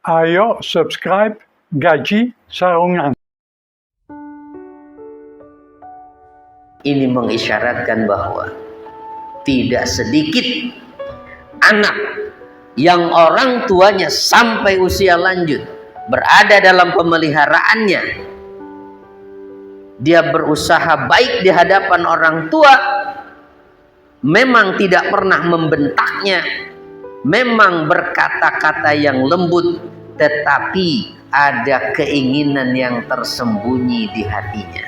Ayo subscribe Gaji Sarungan. Ini mengisyaratkan bahwa tidak sedikit anak yang orang tuanya sampai usia lanjut berada dalam pemeliharaannya, dia berusaha baik di hadapan orang tua, memang tidak pernah membentaknya, memang berkata-kata yang lembut, tetapi ada keinginan yang tersembunyi di hatinya.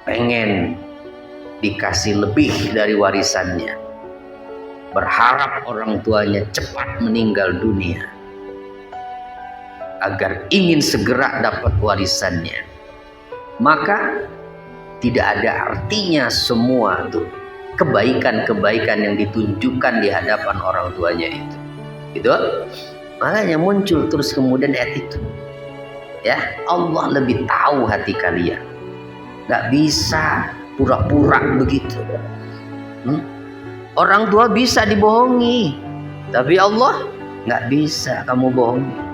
Pengen dikasih lebih dari warisannya, berharap orang tuanya cepat meninggal dunia agar ingin segera dapat warisannya. Maka tidak ada artinya semua tuh kebaikan-kebaikan yang ditunjukkan di hadapan orang tuanya itu makanya muncul terus kemudian attitude, ya Allah lebih tahu hati kalian, nggak bisa pura-pura begitu. Orang tua bisa dibohongi, tapi Allah nggak bisa kamu bohongi.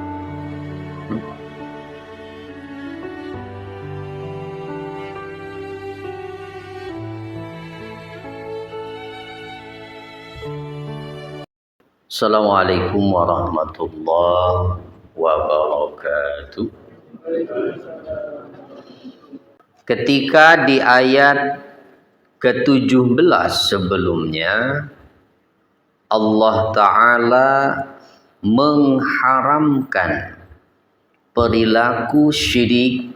Assalamualaikum warahmatullahi wabarakatuh. Ketika di ayat ke-17 sebelumnya, Allah Ta'ala mengharamkan perilaku syirik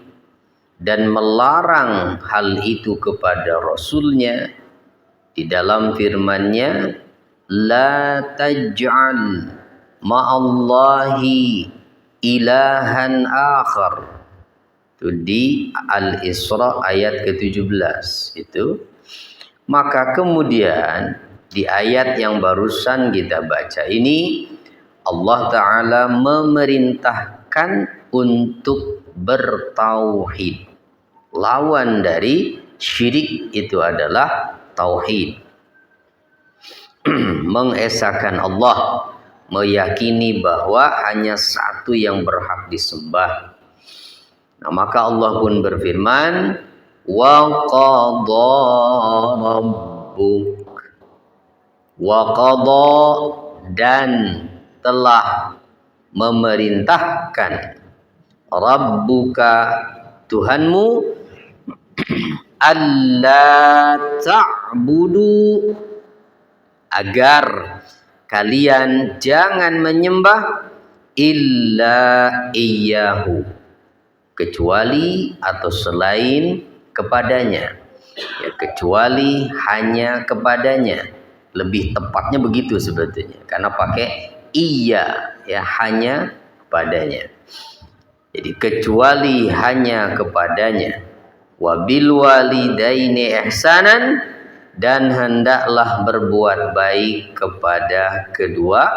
dan melarang hal itu kepada Rasulnya di dalam firman-Nya, la taj'al ma'allahi ilahan akhar. Itu di Al-Isra ayat ke-17 itu. Maka kemudian di ayat yang barusan kita baca ini, Allah Ta'ala memerintahkan untuk bertauhid. Lawan dari syirik itu adalah tauhid. Mengesahkan Allah, meyakini bahwa hanya satu yang berhak disembah. Nah, maka Allah pun berfirman, wa qadha rabbuk, wa qadha, dan telah memerintahkan, rabbuka, Tuhanmu, alla ta'budu, agar kalian jangan menyembah illa iyyahu, kecuali atau selain kepadanya, ya, kecuali hanya kepadanya. Lebih tepatnya begitu sebetulnya, karena pakai iya, ya, hanya kepadanya. Jadi kecuali hanya kepadanya. Wabil walidaini ihsanan, dan hendaklah berbuat baik kepada kedua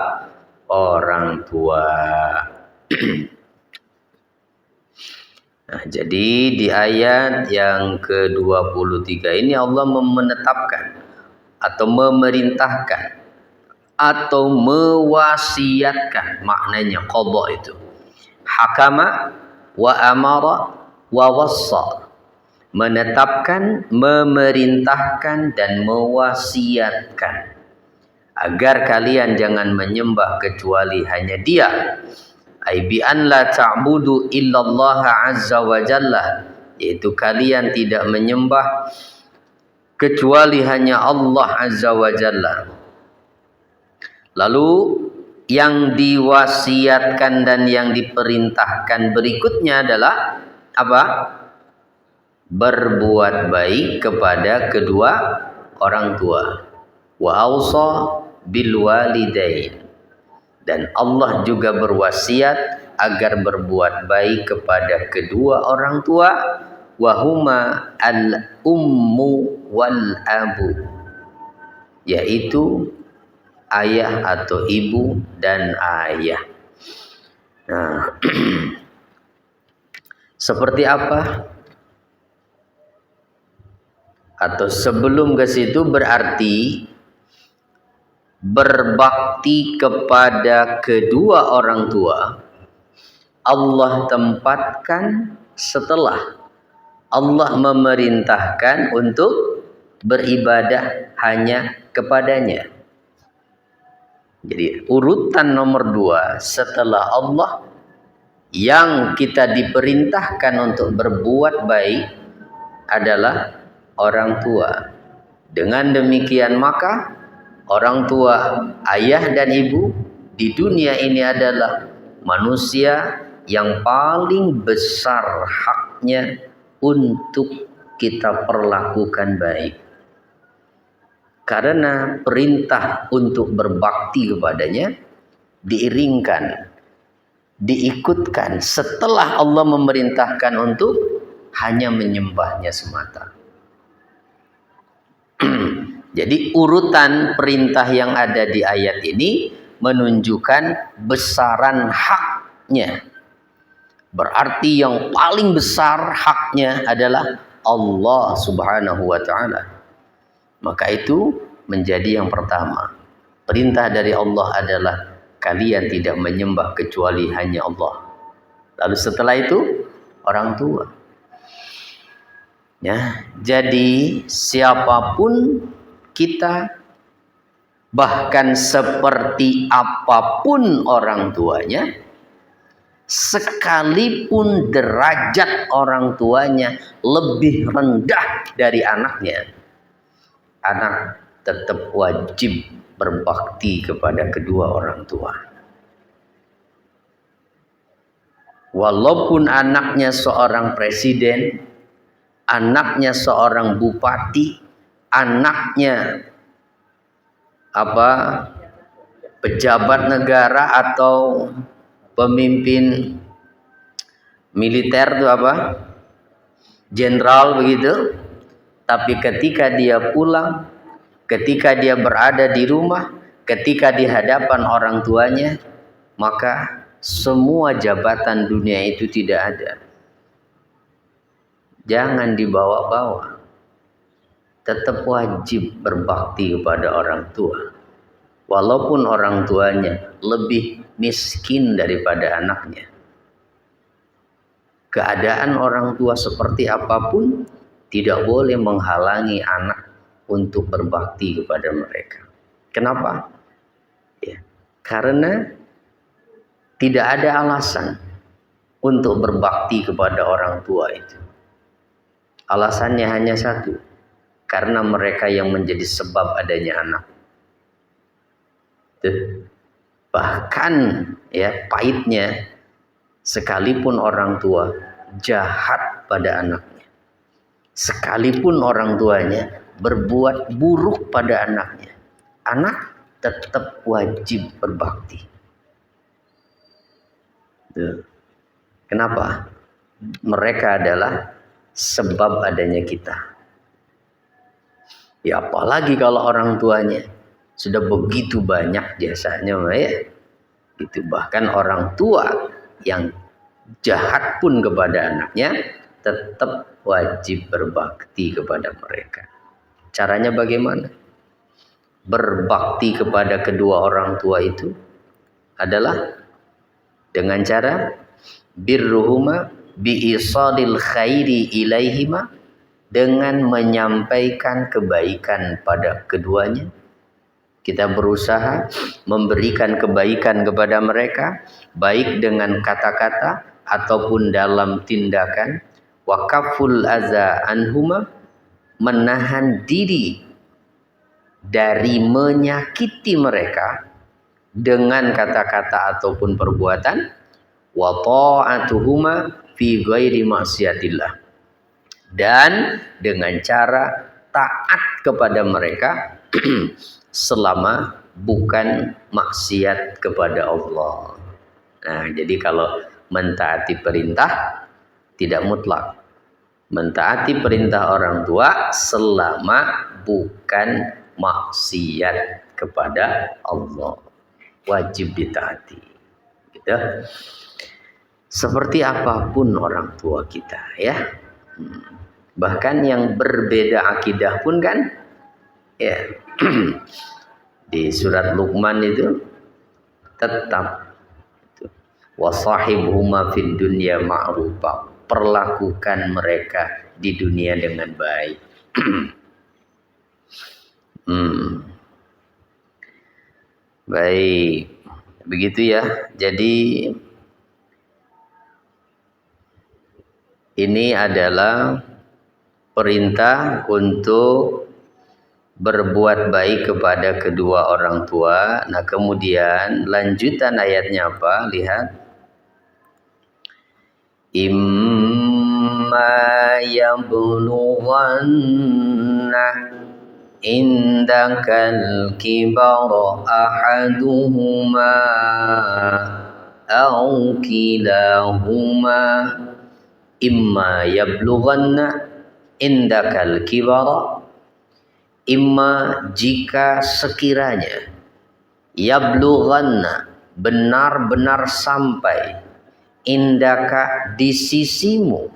orang tua. Nah, jadi di ayat yang ke-23 ini Allah menetapkan atau memerintahkan atau mewasiatkan, maknanya qadha itu. Hakama wa amara wa wassa, menetapkan, memerintahkan, dan mewasiatkan agar kalian jangan menyembah kecuali hanya Dia. Ai bi an la ta'budu illallah azza wa jalla, yaitu kalian tidak menyembah kecuali hanya Allah azza wa jalla. Lalu yang diwasiatkan dan yang diperintahkan berikutnya adalah apa? Berbuat baik kepada kedua orang tua. Wa ausa bil walidain, dan Allah juga berwasiat agar berbuat baik kepada kedua orang tua, wahuma al ummu wal abu, yaitu ayah atau ibu dan ayah. Nah, seperti apa? Atau sebelum ke situ berarti berbakti kepada kedua orang tua Allah tempatkan setelah Allah memerintahkan untuk beribadah hanya kepadanya. Jadi urutan nomor 2 setelah Allah yang kita diperintahkan untuk berbuat baik adalah orang tua. Dengan demikian maka orang tua, ayah dan ibu di dunia ini adalah manusia yang paling besar haknya untuk kita perlakukan baik. Karena perintah untuk berbakti kepadanya diiringkan, diikutkan setelah Allah memerintahkan untuk hanya menyembahnya semata. Jadi urutan perintah yang ada di ayat ini menunjukkan besaran haknya. Berarti yang paling besar haknya adalah Allah Subhanahu wa ta'ala. Maka itu menjadi yang pertama. Perintah dari Allah adalah kalian tidak menyembah kecuali hanya Allah. Lalu setelah itu orang tua. Ya, jadi siapapun kita, bahkan seperti apapun orang tuanya, sekalipun derajat orang tuanya lebih rendah dari anaknya, anak tetap wajib berbakti kepada kedua orang tua. Walaupun anaknya seorang presiden, anaknya seorang bupati, anaknya pejabat negara atau pemimpin militer itu jenderal begitu. Tapi ketika dia pulang, ketika dia berada di rumah, ketika di hadapan orang tuanya, maka semua jabatan dunia itu tidak ada. Jangan dibawa-bawa. Tetap wajib berbakti kepada orang tua. Walaupun orang tuanya lebih miskin daripada anaknya. Keadaan orang tua seperti apapun tidak boleh menghalangi anak untuk berbakti kepada mereka. Kenapa? Ya, karena tidak ada alasan untuk berbakti kepada orang tua itu. Alasannya hanya satu, karena mereka yang menjadi sebab adanya anak. Bahkan ya pahitnya, sekalipun orang tua jahat pada anaknya, sekalipun orang tuanya berbuat buruk pada anaknya, anak tetap wajib berbakti. Kenapa? Mereka adalah sebab adanya kita. Ya apalagi kalau orang tuanya sudah begitu banyak jasanya, ya. Gitu. Bahkan orang tua yang jahat pun kepada anaknya tetap wajib berbakti kepada mereka. Caranya bagaimana? Berbakti kepada kedua orang tua itu adalah dengan cara birruhuma biisadil khairi ilaihima, dengan menyampaikan kebaikan pada keduanya. Kita berusaha memberikan kebaikan kepada mereka, baik dengan kata-kata ataupun dalam tindakan. Wa kaful aza anhuma, menahan diri dari menyakiti mereka dengan kata-kata ataupun perbuatan. Wa ta'atuhuma fi ghairi maksiatillah, dan dengan cara taat kepada mereka selama bukan maksiat kepada Allah. Nah, jadi kalau mentaati perintah tidak mutlak. Mentaati perintah orang tua selama bukan maksiat kepada Allah, wajib ditaati. Gitu. Seperti apapun orang tua kita, ya. Bahkan yang berbeda akidah pun kan, ya. di surat Luqman itu tetap wasahibhuma fid dunya ma'rufa, perlakukan mereka di dunia dengan baik. Baik, begitu ya. Jadi ini adalah perintah untuk berbuat baik kepada kedua orang tua. Nah, kemudian lanjutan ayatnya apa? Lihat. Imma yablughanna indakal kibara ahaduhuma aw kilahuma. Imma yablughanna indakal kibara, imma jika sekiranya, yablughanna benar-benar sampai, indaka di sisimu,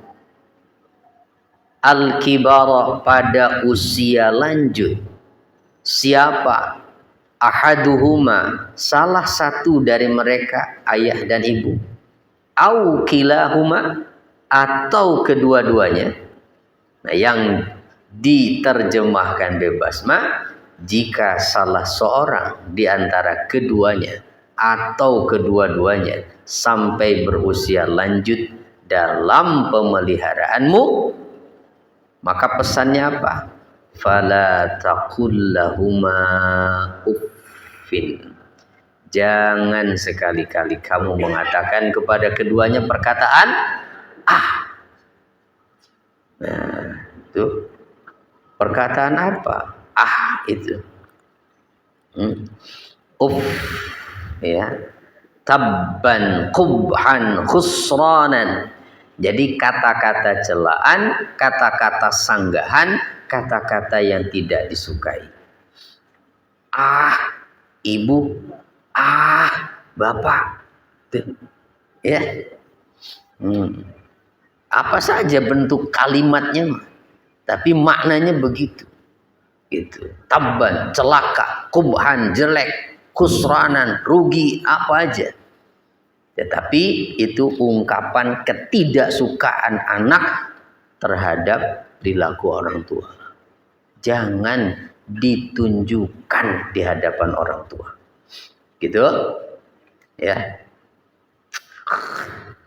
al-kibara pada usia lanjut. Siapa? Ahaduhuma, salah satu dari mereka, ayah dan ibu. Au kilahuma, atau kedua-duanya. Nah, yang diterjemahkan bebas jika salah seorang di antara keduanya atau kedua-duanya sampai berusia lanjut dalam pemeliharaanmu, maka pesannya apa? Fala taqul lahuma uffin. Jangan sekali-kali kamu mengatakan kepada keduanya perkataan Nah, itu perkataan apa? Itu. Ya. Tabban qubhan khusranan. Jadi kata-kata celaan, kata-kata sanggahan, kata-kata yang tidak disukai. Ibu, bapak. Ya. Apa saja bentuk kalimatnya, tapi maknanya begitu. Gitu. Tabban, celaka, kubhan, jelek, khusranan, rugi, apa aja. Tetapi itu ungkapan ketidaksukaan anak terhadap perilaku orang tua. Jangan ditunjukkan di hadapan orang tua. Gitu. Ya.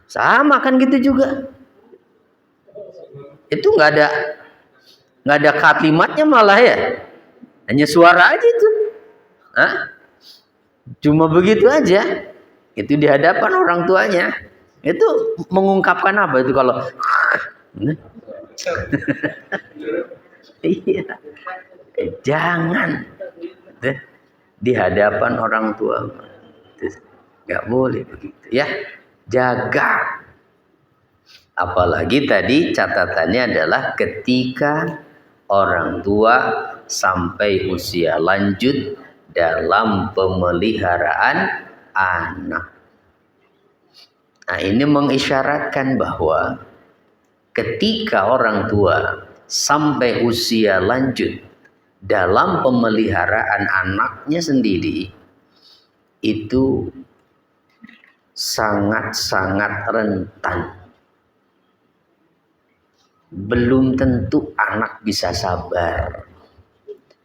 Sama kan gitu juga. Itu nggak ada kalimatnya malah ya, hanya suara aja itu. Cuma begitu aja. Itu di hadapan orang tuanya. Itu mengungkapkan apa itu kalau iya. Jangan di hadapan orang tua. Nggak boleh begitu ya. Jaga. Apalagi tadi catatannya adalah ketika orang tua sampai usia lanjut dalam pemeliharaan anak. Nah, ini mengisyaratkan bahwa ketika orang tua sampai usia lanjut dalam pemeliharaan anaknya sendiri, itu sangat-sangat rentan. Belum tentu anak bisa sabar.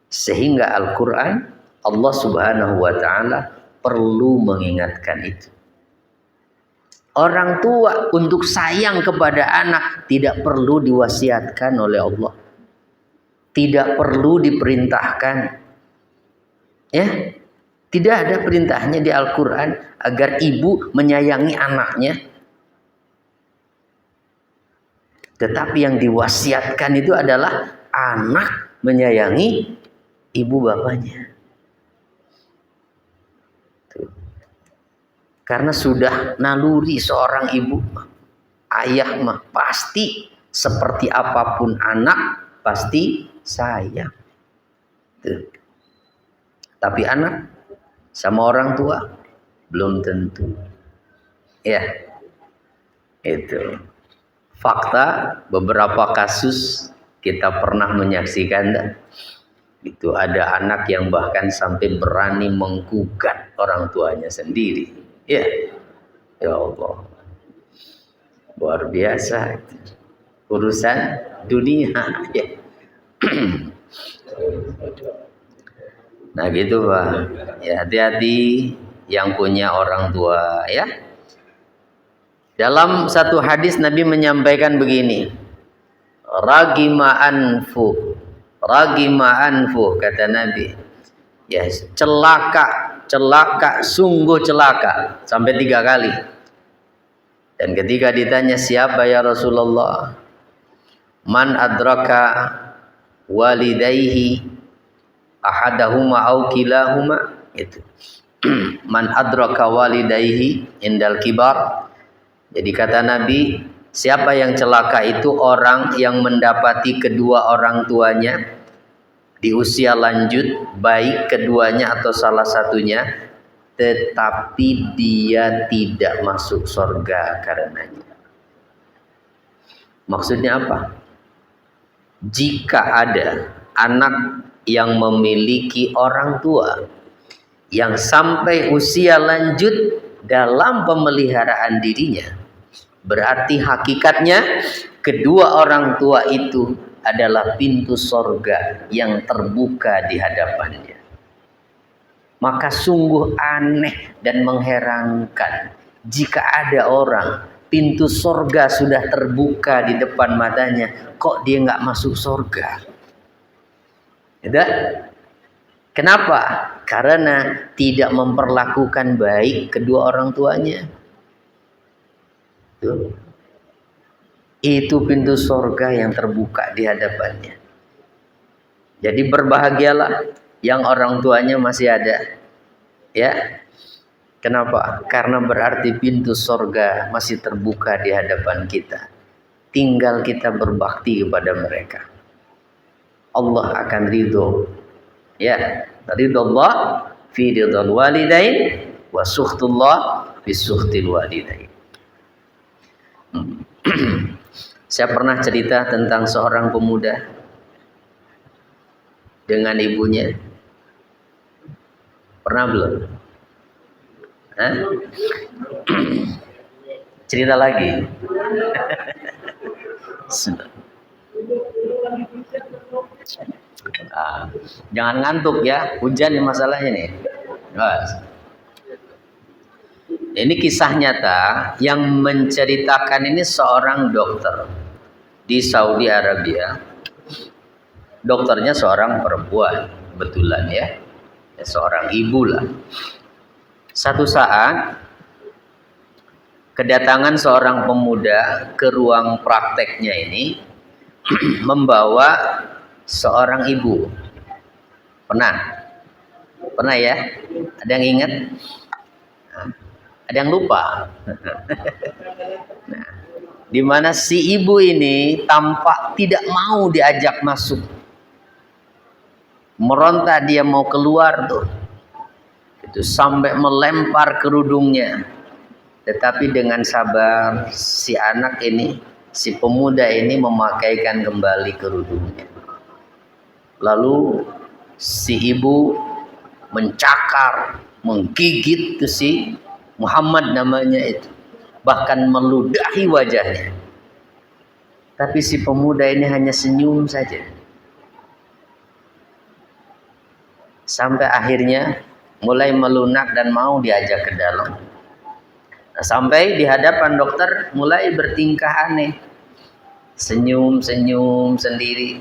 Sehingga Al-Quran, Allah Subhanahu wa Ta'ala perlu mengingatkan itu. Orang tua untuk sayang kepada anak tidak perlu diwasiatkan oleh Allah. Tidak perlu diperintahkan. Ya, tidak ada perintahnya di Al-Quran agar ibu menyayangi anaknya. Tetapi yang diwasiatkan itu adalah anak menyayangi ibu bapaknya. Karena sudah naluri seorang ibu, ayah mah pasti seperti apapun anak pasti sayang. Tapi anak sama orang tua belum tentu. Ya, itu. Fakta beberapa kasus kita pernah menyaksikan Itu ada anak yang bahkan sampai berani menggugat orang tuanya sendiri. Ya, ya Allah, luar biasa urusan dunia. Ya. Nah gitu Pak. Ya, hati-hati yang punya orang tua ya. Dalam satu hadis Nabi menyampaikan begini, ragima anfu kata Nabi. Ya, celaka, sungguh celaka sampai 3 kali. Dan ketika ditanya siapa ya Rasulullah, man adraka walidayhi ahadahuma au kilahuma, itu. Man adraka walidayhi indal kibar. Jadi kata Nabi, siapa yang celaka itu orang yang mendapati kedua orang tuanya di usia lanjut, baik keduanya atau salah satunya, tetapi dia tidak masuk surga karenanya. Maksudnya apa? Jika ada anak yang memiliki orang tua yang sampai usia lanjut dalam pemeliharaan dirinya, berarti hakikatnya kedua orang tua itu adalah pintu sorga yang terbuka di hadapannya. Maka sungguh aneh dan mengherankan jika ada orang pintu sorga sudah terbuka di depan matanya, kok dia nggak masuk sorga? Tidak? Kenapa? Karena tidak memperlakukan baik kedua orang tuanya. Itu pintu surga yang terbuka di hadapannya. Jadi berbahagialah yang orang tuanya masih ada. Ya. Kenapa? Karena berarti pintu surga masih terbuka di hadapan kita. Tinggal kita berbakti kepada mereka. Allah akan ridho. Ya, ridho Allah fi ridhal walidain wa sukhtullah fi sukhtil walidain. Saya pernah cerita tentang seorang pemuda dengan ibunya. Pernah belum? Hah? Cerita lagi. Jangan ngantuk ya, hujan nih masalahnya nih. Ini kisah nyata yang menceritakan ini seorang dokter di Saudi Arabia. Dokternya seorang perempuan, kebetulan ya, seorang ibu lah. Satu saat kedatangan seorang pemuda ke ruang prakteknya ini membawa seorang ibu. Pernah ya? Ada yang ingat? Ada yang lupa? Nah, di mana si ibu ini tampak tidak mau diajak masuk. Meronta dia mau keluar tuh. Itu sampai melempar kerudungnya. Tetapi dengan sabar si anak ini, si pemuda ini memakaikan kembali kerudungnya. Lalu si ibu mencakar, menggigit tuh si Muhammad namanya itu, bahkan meludahi wajahnya. Tapi si pemuda ini hanya senyum saja. Sampai akhirnya mulai melunak dan mau diajak ke dalam. Nah, sampai di hadapan dokter mulai bertingkah aneh. Senyum-senyum sendiri.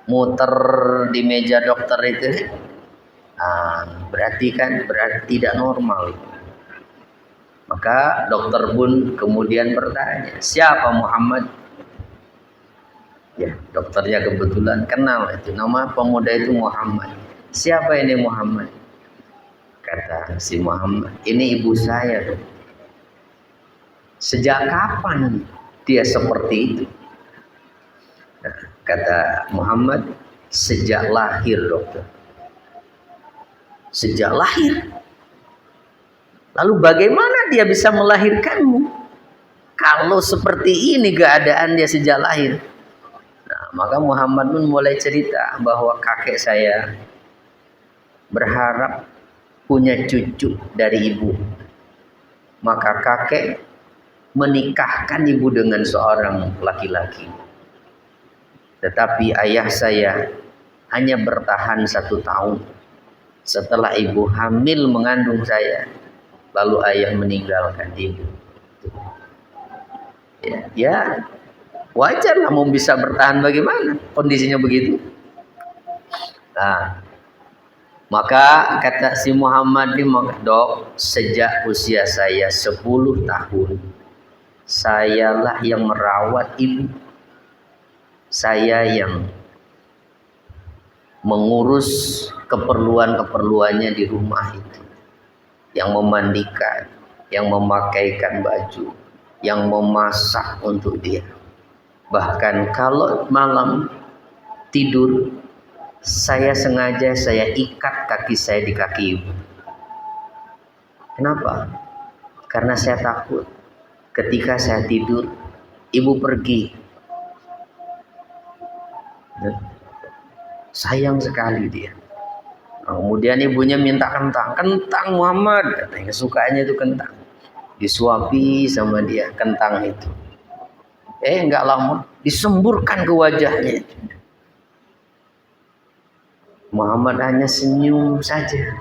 Muter di meja dokter itu. Berarti tidak normal. Maka dokter pun kemudian bertanya, siapa Muhammad? Ya, dokternya kebetulan kenal itu. Nama pemuda itu Muhammad. Siapa ini Muhammad? Kata si Muhammad, ini ibu saya. Sejak kapan dia seperti itu? Nah, kata Muhammad, sejak lahir dokter. Sejak lahir. Lalu bagaimana dia bisa melahirkanmu? Kalau seperti ini keadaan dia sejak lahir. Nah, Maka Muhammad pun mulai cerita bahwa kakek saya berharap punya cucu dari ibu. Maka kakek menikahkan ibu dengan seorang laki-laki. Tetapi ayah saya hanya bertahan 1 tahun. Setelah ibu hamil mengandung saya, lalu ayah meninggalkan ibu. Ya, wajar lah, mau bisa bertahan bagaimana kondisinya begitu. Nah, maka kata si Muhammad ini, dok, sejak usia saya 10 tahun, sayalah yang merawat ibu. Saya yang mengurus keperluan-keperluannya di rumah itu. Yang memandikan, yang memakaikan baju, yang memasak untuk dia. Bahkan kalau malam tidur, saya sengaja ikat kaki saya di kaki ibu. Kenapa? Karena saya takut ketika saya tidur, ibu pergi. Sayang sekali dia. Nah, kemudian ibunya minta kentang Muhammad, katanya kesukaannya itu kentang. Disuapi sama dia kentang itu. Enggak lama disemburkan ke wajahnya. Muhammad hanya senyum saja.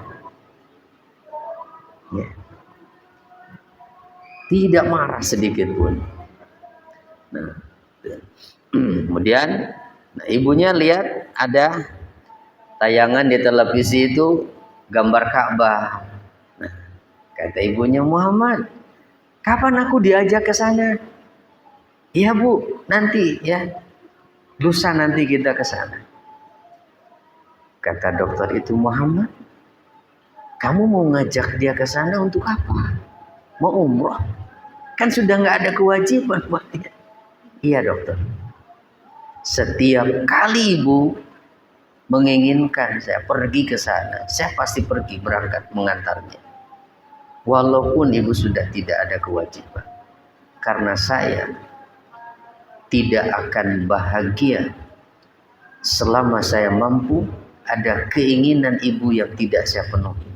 Ya. Tidak marah sedikit pun. Nah, kemudian ibunya lihat ada tayangan di televisi itu gambar Ka'bah. Nah, kata ibunya, Muhammad, kapan aku diajak ke sana? Iya bu, nanti ya, lusa nanti kita ke sana. Kata dokter itu, Muhammad, kamu mau ngajak dia ke sana untuk apa? Mau umroh? Kan sudah nggak ada kewajiban buat dia. Iya dokter. Setiap kali ibu menginginkan saya pergi ke sana, saya pasti pergi berangkat mengantarnya. Walaupun ibu sudah tidak ada kewajiban. Karena saya tidak akan bahagia selama saya mampu ada keinginan ibu yang tidak saya penuhi.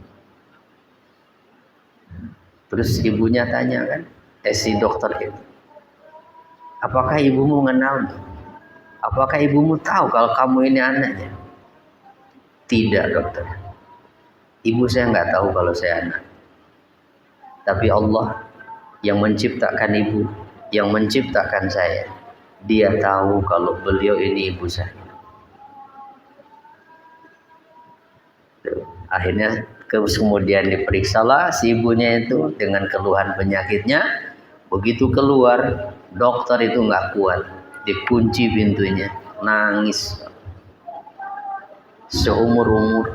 Terus ibunya tanya kan, si dokter itu, apakah ibumu mengenalmu? Apakah ibumu tahu kalau kamu ini anaknya? Tidak dokter. Ibu saya nggak tahu kalau saya anak. Tapi Allah yang menciptakan ibu, yang menciptakan saya, dia tahu kalau beliau ini ibu saya. Akhirnya kemudian diperiksalah si ibunya itu dengan keluhan penyakitnya. Begitu keluar, dokter itu nggak kuat, dikunci pintunya, nangis seumur-umur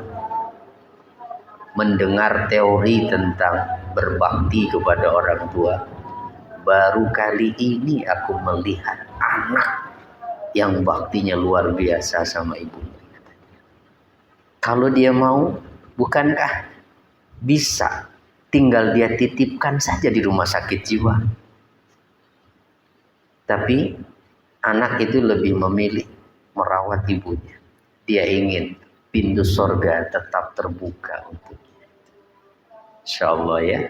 mendengar teori tentang berbakti kepada orang tua. Baru kali ini aku melihat anak yang baktinya luar biasa sama ibunya. Kalau dia mau, bukankah bisa tinggal dia titipkan saja di rumah sakit jiwa? Tapi anak itu lebih memilih merawat ibunya. Dia ingin pintu surga tetap terbuka untuknya. Insya Allah ya.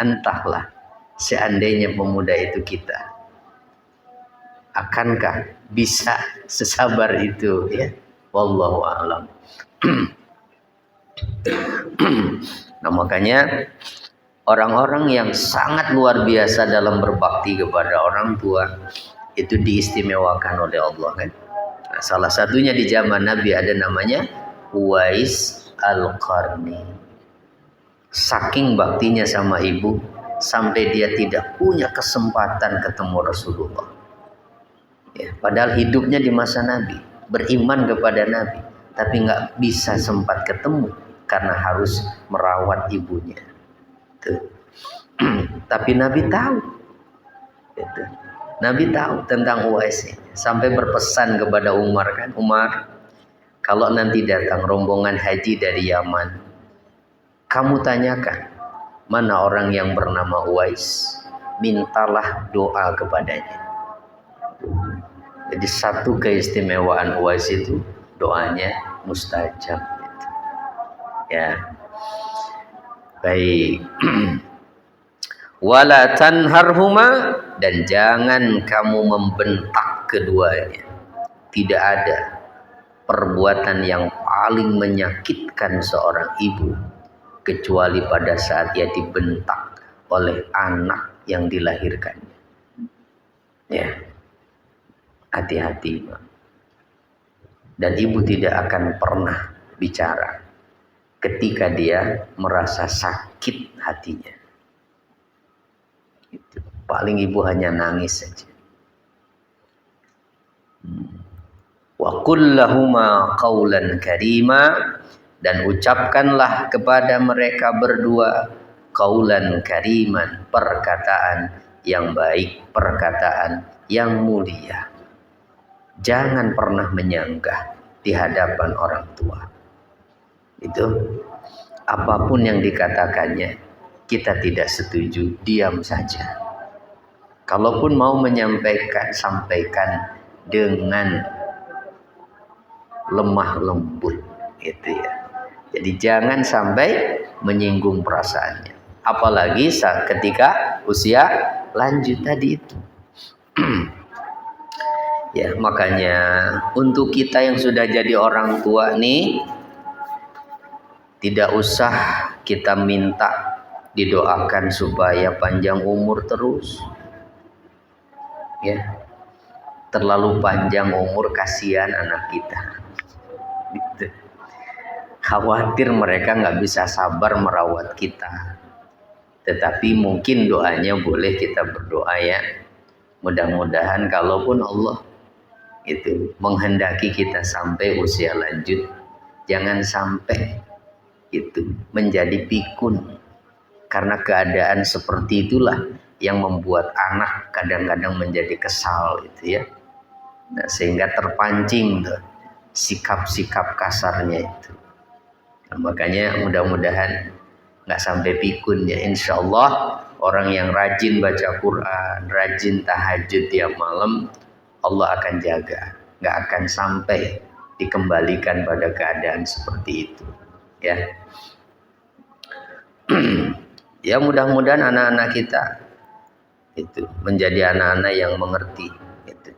Entahlah seandainya pemuda itu kita, akankah bisa sesabar itu ya? Wallahu a'lam. Nah makanya orang-orang yang sangat luar biasa dalam berbakti kepada orang tua itu diistimewakan oleh Allah kan. Nah, salah satunya di zaman Nabi ada namanya Uwais Al-Qarni. Saking baktinya sama ibu sampai dia tidak punya kesempatan ketemu Rasulullah. Ya, padahal hidupnya di masa Nabi, beriman kepada Nabi, tapi nggak bisa sempat ketemu karena harus merawat ibunya. Tuh. Tapi Nabi tahu. Gitu. Nabi tahu tentang Uwais ini. Sampai berpesan kepada Umar kan, Umar, kalau nanti datang rombongan haji dari Yaman, kamu tanyakan mana orang yang bernama Uwais, mintalah doa kepadanya. Jadi satu keistimewaan Uwais itu doanya mustajab. Ya, baik. Wala tanharhuma, dan jangan kamu membentak keduanya. Tidak ada perbuatan yang paling menyakitkan seorang ibu kecuali pada saat ia dibentak oleh anak yang dilahirkannya. Ya, hati-hati. Dan ibu tidak akan pernah bicara ketika dia merasa sakit hatinya. Itu. Paling ibu hanya nangis saja. Wa qul lahuma qawlan karima, dan ucapkanlah kepada mereka berdua qaulan kariman, perkataan yang baik, perkataan yang mulia. Jangan pernah menyanggah di hadapan orang tua. Itu apapun yang dikatakannya kita tidak setuju, diam saja. Kalaupun mau menyampaikan, sampaikan dengan lemah lembut, gitu ya. Jadi jangan sampai menyinggung perasaannya. Apalagi saat ketika usia lanjut tadi itu. Ya, makanya untuk kita yang sudah jadi orang tua nih, tidak usah kita minta didoakan supaya panjang umur terus. Ya. Terlalu panjang umur, kasihan anak kita. Gitu. Khawatir mereka nggak bisa sabar merawat kita. Tetapi mungkin doanya boleh kita berdoa ya. Mudah-mudahan kalaupun Allah itu menghendaki kita sampai usia lanjut, jangan sampai itu menjadi pikun. Karena keadaan seperti itulah yang membuat anak kadang-kadang menjadi kesal itu ya. Nah, sehingga terpancing tuh sikap-sikap kasarnya itu. Nah, makanya mudah-mudahan nggak sampai pikun ya. Insya Allah orang yang rajin baca Quran, rajin tahajud tiap malam, Allah akan jaga, nggak akan sampai dikembalikan pada keadaan seperti itu ya. Ya, mudah-mudahan anak-anak kita itu menjadi anak-anak yang mengerti gitu.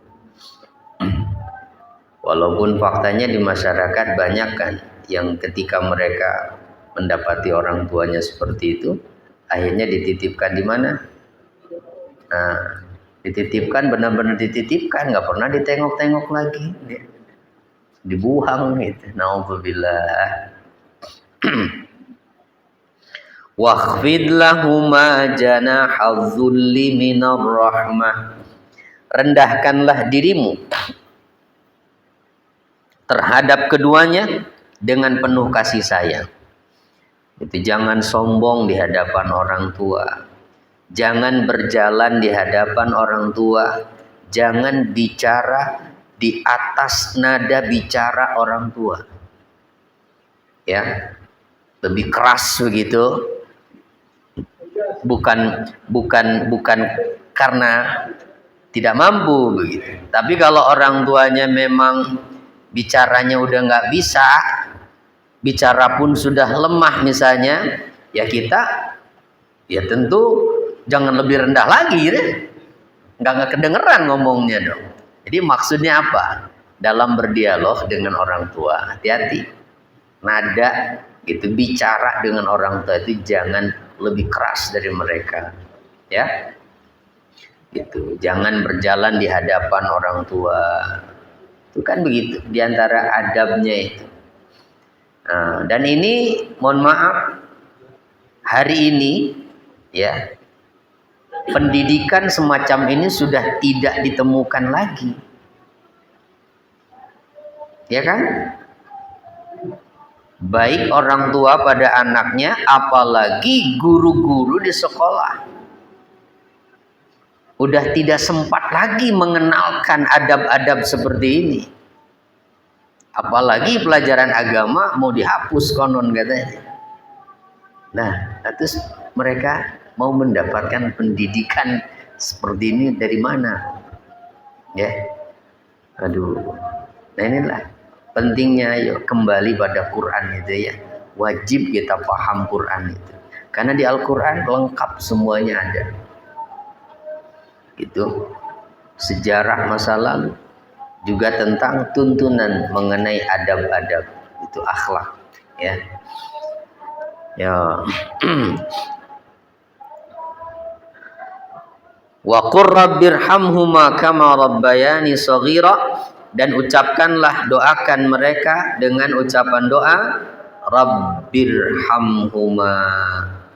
Walaupun faktanya di masyarakat banyak kan yang ketika mereka mendapati orang tuanya seperti itu, akhirnya dititipkan di mana? Nah, dititipkan, benar-benar dititipkan, nggak pernah ditengok-tengok lagi, dibuang gitu. Nauzubillah. Wakhfid lahuma janahadz dzulli minar rahmah. Rendahkanlah dirimu terhadap keduanya dengan penuh kasih sayang. Itu jangan sombong di hadapan orang tua. Jangan berjalan di hadapan orang tua. Jangan bicara di atas nada bicara orang tua. Ya. Lebih keras begitu. Bukan karena tidak mampu begitu. Tapi kalau orang tuanya memang bicaranya udah nggak bisa, bicara pun sudah lemah misalnya, ya kita ya tentu jangan lebih rendah lagi deh. Nggak kedengeran ngomongnya dong. Jadi maksudnya apa? Dalam berdialog dengan orang tua, hati-hati. Nada gitu, bicara dengan orang tua itu jangan lebih keras dari mereka, ya. Gitu. Jangan berjalan di hadapan orang tua. Itu kan begitu, diantara adabnya itu. Nah, dan ini mohon maaf, hari ini ya pendidikan semacam ini sudah tidak ditemukan lagi, ya kan? Baik orang tua pada anaknya, apalagi guru-guru di sekolah. Udah tidak sempat lagi mengenalkan adab-adab seperti ini. Apalagi pelajaran agama mau dihapus konon katanya. Nah, terus mereka mau mendapatkan pendidikan seperti ini dari mana? Ya. Aduh. Nah inilah pentingnya yuk kembali pada Quran itu ya. Wajib kita paham Quran itu. Karena di Al-Quran lengkap semuanya ada. Gitu. Sejarah masa lalu. Juga tentang tuntunan mengenai adab-adab. Itu akhlak. Ya. Ya. Wa qur rabbirhamhuma kama rabbayani shaghira, dan ucapkanlah, doakan mereka dengan ucapan doa rabbirhamhuma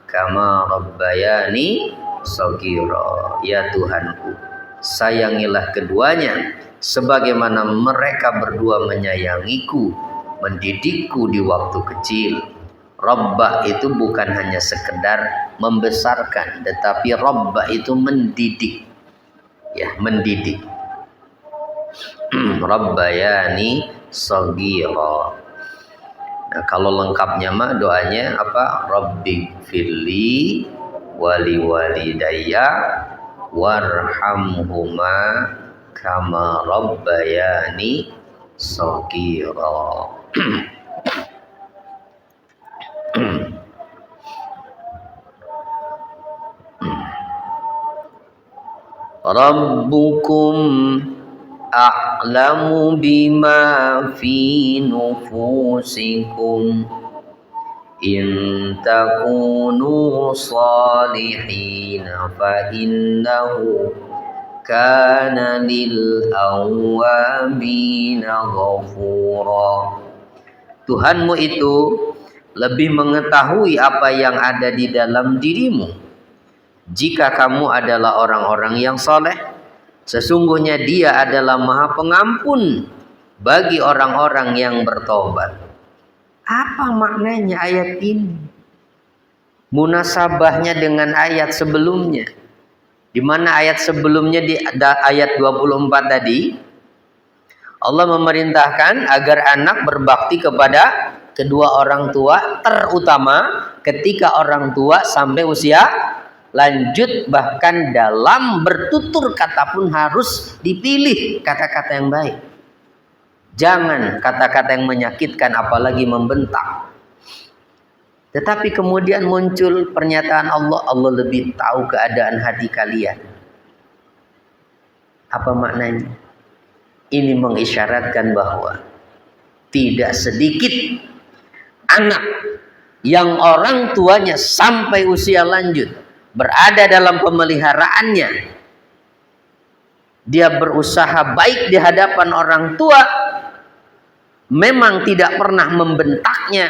kama rabbayani shaghira, ya Tuhanku sayangilah keduanya sebagaimana mereka berdua menyayangiku, mendidikku di waktu kecil. Rabba itu bukan hanya sekedar membesarkan, tetapi Rabba itu mendidik. Ya, mendidik. Rabbayani shaghira. Nah, kalau lengkapnya mah doanya apa? Rabbighfirli wali walidayya warhamhuma kama rabbayani shaghira. Rabbukum a'lamu bima fi nufusikum in takunu salihina fa innahu kana lil awwabina ghafura. Tuhanmu itu lebih mengetahui apa yang ada di dalam dirimu. Jika kamu adalah orang-orang yang soleh, sesungguhnya Dia adalah Maha Pengampun bagi orang-orang yang bertobat. Apa maknanya ayat ini? Munasabahnya dengan ayat sebelumnya. Di mana ayat sebelumnya di ayat 24 tadi, Allah memerintahkan agar anak berbakti kepada kedua orang tua, terutama ketika orang tua sampai usia lanjut, bahkan dalam bertutur kata pun harus dipilih kata-kata yang baik. Jangan kata-kata yang menyakitkan apalagi membentak. Tetapi kemudian muncul pernyataan Allah, Allah lebih tahu keadaan hati kalian. Apa maknanya? Ini mengisyaratkan bahwa tidak sedikit anak yang orang tuanya sampai usia lanjut berada dalam pemeliharaannya, dia berusaha baik di hadapan orang tua, memang tidak pernah membentaknya,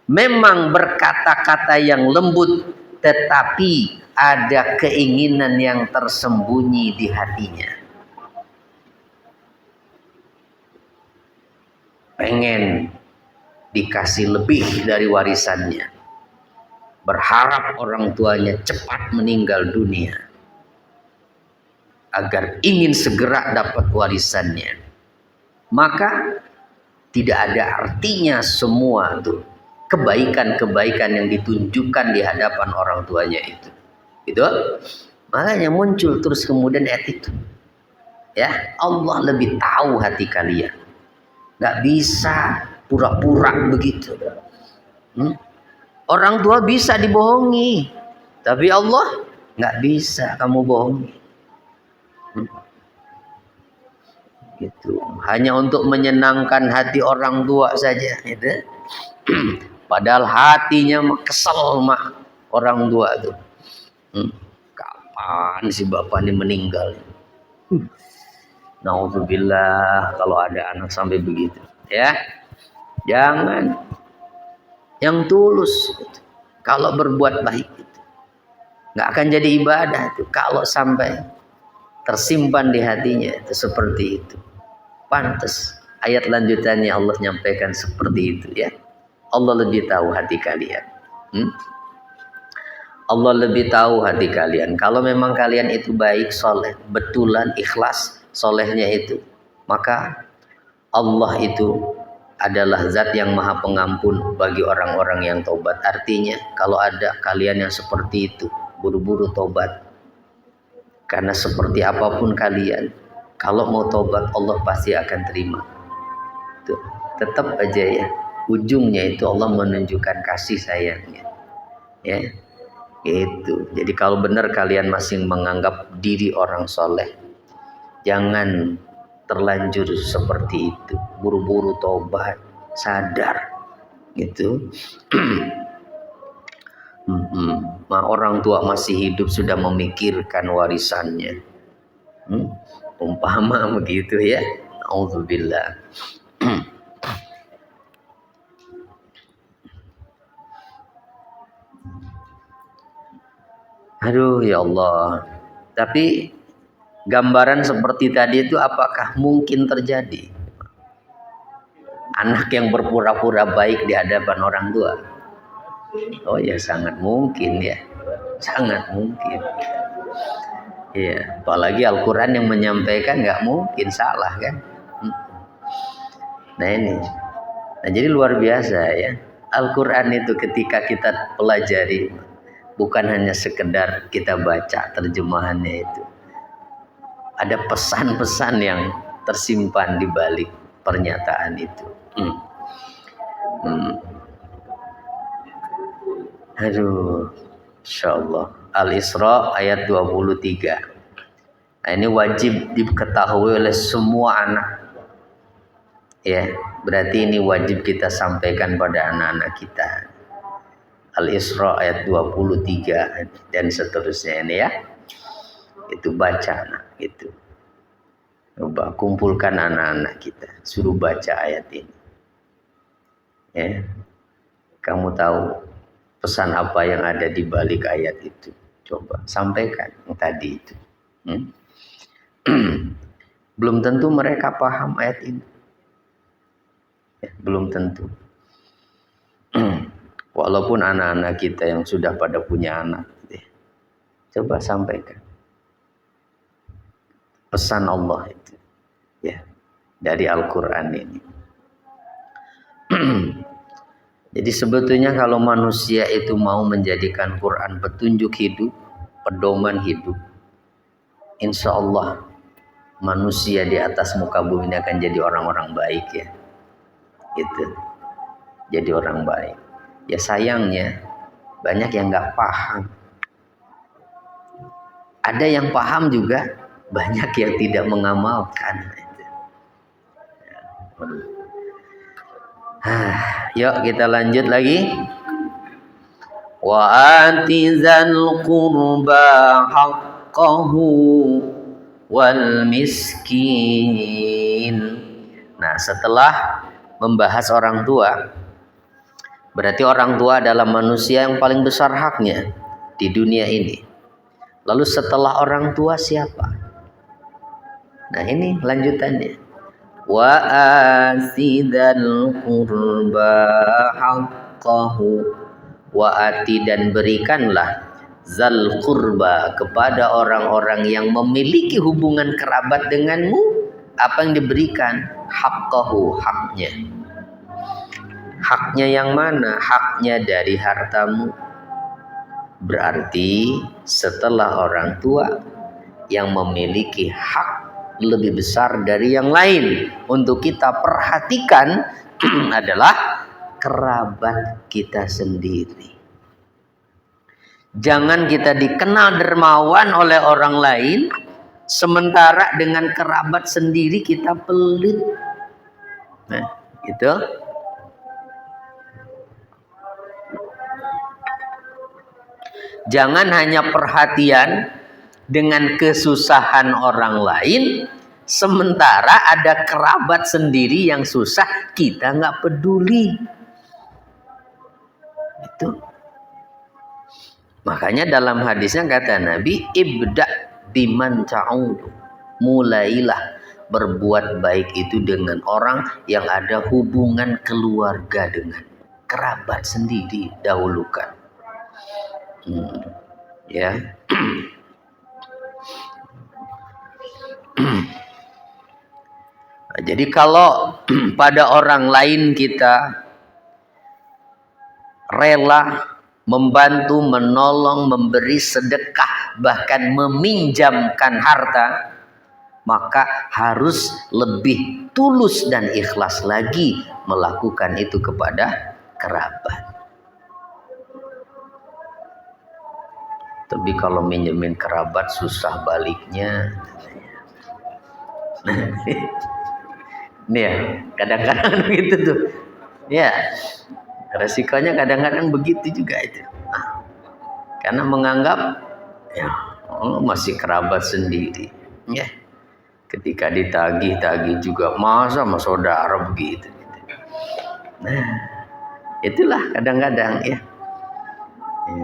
memang berkata-kata yang lembut, tetapi ada keinginan yang tersembunyi di hatinya. Pengen dikasih lebih dari warisannya, berharap orang tuanya cepat meninggal dunia agar ingin segera dapat warisannya. Maka tidak ada artinya semua tuh kebaikan-kebaikan yang ditunjukkan di hadapan orang tuanya itu. Itu makanya muncul terus kemudian ayat itu. Ya, Allah lebih tahu hati kalian. Gak bisa pura-pura begitu. Orang tua bisa dibohongi, tapi Allah nggak bisa kamu bohongi. Gitu. Hanya untuk menyenangkan hati orang tua saja, gitu. Padahal hatinya kesel mak orang tua tuh. Kapan si bapak ini meninggal? Nauzubillah kalau ada anak sampai begitu, ya. Jangan. Yang tulus gitu. Kalau berbuat baik itu nggak akan jadi ibadah itu kalau sampai tersimpan di hatinya itu seperti itu. Pantas ayat lanjutannya Allah nyampaikan seperti itu, ya. Allah lebih tahu hati kalian. Allah lebih tahu hati kalian. Kalau memang kalian itu baik, soleh, betulan, ikhlas, solehnya itu, maka Allah itu adalah zat yang maha pengampun bagi orang-orang yang taubat. Artinya kalau ada kalian yang seperti itu, buru-buru taubat. Karena seperti apapun kalian, Kalau mau tobat Allah pasti akan terima. Tuh, tetap aja ya, ujungnya itu Allah menunjukkan kasih sayangnya. Ya, itu. Jadi kalau benar kalian masih menganggap diri orang soleh, jangan terlanjur seperti itu. Buru-buru tobat, sadar, gitu. Orang tua masih hidup sudah memikirkan warisannya. Umpama begitu ya. Auzubillah. Aduh ya Allah. Tapi gambaran seperti tadi itu apakah mungkin terjadi? Anak yang berpura-pura baik di hadapan orang tua. Oh ya, sangat mungkin ya. Sangat mungkin. Iya, apalagi Al-Quran yang menyampaikan nggak mungkin salah kan. Nah ini. Nah jadi luar biasa ya. Al-Quran itu ketika kita pelajari, bukan hanya sekedar kita baca terjemahannya itu. Ada pesan-pesan yang tersimpan di balik pernyataan itu. Aduh, insyaallah. Al-Isra ayat 23. Nah ini wajib diketahui oleh semua anak. Ya, berarti ini wajib kita sampaikan pada anak-anak kita. Al-Isra ayat 23 dan seterusnya ini ya. Itu baca nak, gitu. Coba kumpulkan anak-anak kita, suruh baca ayat ini. Ya. Kamu tahu pesan apa yang ada di balik ayat itu? Coba sampaikan yang tadi itu. Belum tentu mereka paham ayat ini. Ya, belum tentu. Walaupun anak-anak kita yang sudah pada punya anak, ya, coba sampaikan pesan Allah itu, ya, dari Al-Quran ini. Jadi sebetulnya kalau manusia itu mau menjadikan Quran petunjuk hidup, pedoman hidup, insya Allah manusia di atas muka bumi ini akan jadi orang-orang baik ya. Gitu. Jadi orang baik. Ya sayangnya banyak yang nggak paham. Ada yang paham juga, banyak yang tidak mengamalkan. Yuk kita lanjut lagi. Wa atizal qurba haqqahu wal miskin. Nah, setelah membahas orang tua, berarti orang tua adalah manusia yang paling besar haknya di dunia ini. Lalu setelah orang tua siapa? Nah, ini lanjutannya. Wa asidal qurba haqqahu, wa ati, dan berikanlah zal qurba kepada orang-orang yang memiliki hubungan kerabat denganmu apa yang diberikan, haqqahu, haknya. Haknya yang mana? Haknya dari hartamu. Berarti setelah orang tua yang memiliki hak lebih besar dari yang lain untuk kita perhatikan adalah kerabat kita sendiri. Jangan kita dikenal dermawan oleh orang lain, sementara dengan kerabat sendiri kita pelit. Nah, gitu. Jangan hanya perhatian dengan kesusahan orang lain, sementara ada kerabat sendiri yang susah kita nggak peduli. Itu. Makanya dalam hadisnya kata Nabi, ibda biman ta'udu, mulailah berbuat baik itu dengan orang yang ada hubungan keluarga dengan kerabat sendiri, dahulukan. Ya. Jadi kalau pada orang lain kita rela membantu, menolong, memberi sedekah, bahkan meminjamkan harta, maka harus lebih tulus dan ikhlas lagi melakukan itu kepada kerabat. Tapi kalau minjemin kerabat susah baliknya. Nih ya, kadang-kadang begitu tuh. Ya, resikonya kadang-kadang begitu juga itu. Nah, karena menganggap ya masih kerabat sendiri. Ya, ketika ditagih-tagih juga masa sama saudara begitu. Nah, itulah kadang-kadang ya.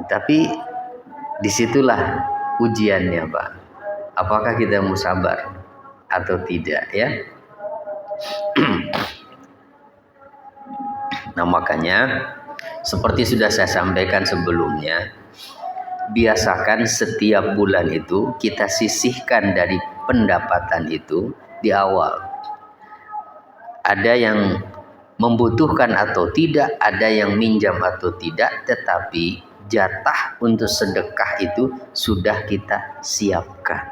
Tapi disitulah ujiannya, Pak. Apakah kita mau sabar atau tidak ya? Nah, makanya seperti sudah saya sampaikan sebelumnya, biasakan setiap bulan itu kita sisihkan dari pendapatan itu di awal. Ada yang membutuhkan atau tidak, ada yang minjam atau tidak, tetapi jatah untuk sedekah itu sudah kita siapkan.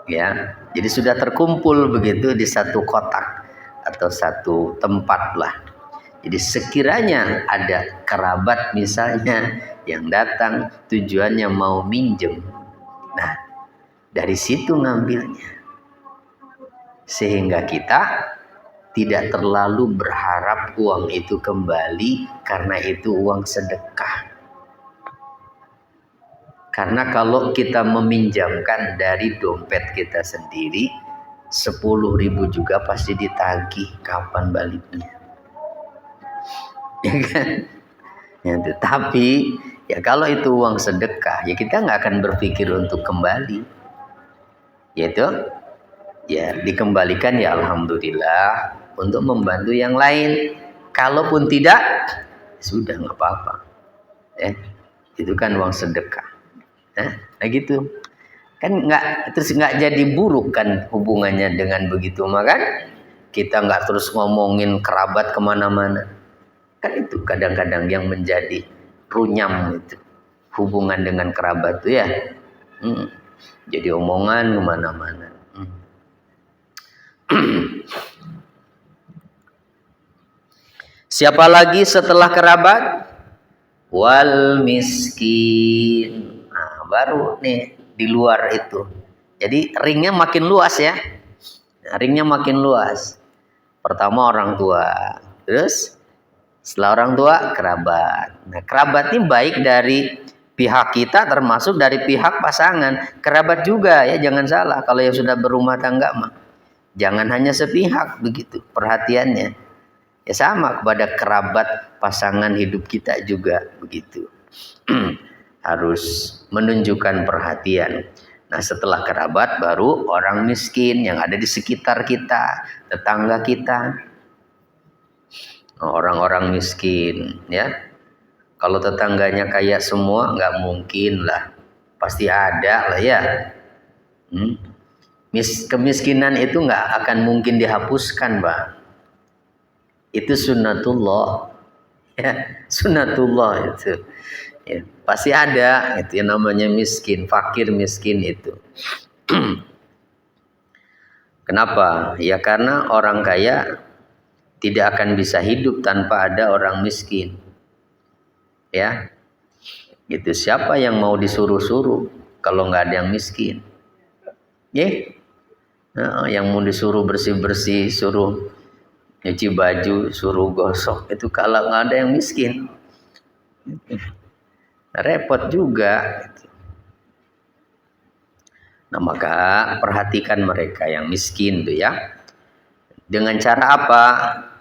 Ya, jadi sudah terkumpul begitu di satu kotak atau satu tempat lah. Jadi sekiranya ada kerabat misalnya yang datang tujuannya mau minjem, nah dari situ ngambilnya, sehingga kita tidak terlalu berharap uang itu kembali karena itu uang sedekah. Karena kalau kita meminjamkan dari dompet kita sendiri, 10.000 juga pasti ditagih, kapan baliknya. Ya kan? Ya, tapi ya kalau itu uang sedekah, ya kita nggak akan berpikir untuk kembali. Yaitu ya dikembalikan ya alhamdulillah untuk membantu yang lain. Kalaupun tidak, sudah nggak apa-apa. Itu kan uang sedekah. Nah gitu. Kan nggak jadi buruk kan hubungannya dengan begitu, maka kita nggak terus ngomongin kerabat kemana-mana. Kan itu kadang-kadang yang menjadi runyam itu hubungan dengan kerabat itu ya. Jadi omongan kemana-mana. Siapa lagi setelah kerabat? Wal miskin. Nah, baru nih di luar itu. Jadi ringnya makin luas ya. Ringnya makin luas. Pertama orang tua, terus setelah orang tua kerabat. Nah, kerabat ini baik dari pihak kita termasuk dari pihak pasangan. Kerabat juga ya, jangan salah kalau yang sudah berumah tangga mah. Jangan hanya sepihak begitu perhatiannya. Ya sama kepada kerabat pasangan hidup kita juga begitu. Harus menunjukkan perhatian. Nah, setelah kerabat baru orang miskin yang ada di sekitar kita, tetangga kita. Orang-orang miskin ya. Kalau tetangganya kaya semua nggak mungkin lah. Pasti ada lah ya. Kemiskinan itu nggak akan mungkin dihapuskan, Pak. Itu sunnatullah. Ya, sunnatullah itu. Ya, pasti ada itu yang namanya miskin, fakir miskin itu. Kenapa? Ya karena orang kaya tidak akan bisa hidup tanpa ada orang miskin. Ya. Gitu. Siapa yang mau disuruh-suruh kalau nggak ada yang miskin? Ya. Nah, yang mau disuruh bersih-bersih, suruh nyuci baju, suruh gosok, itu kalau nggak ada yang miskin. Repot juga. Nah, maka perhatikan mereka yang miskin tuh ya. Dengan cara apa?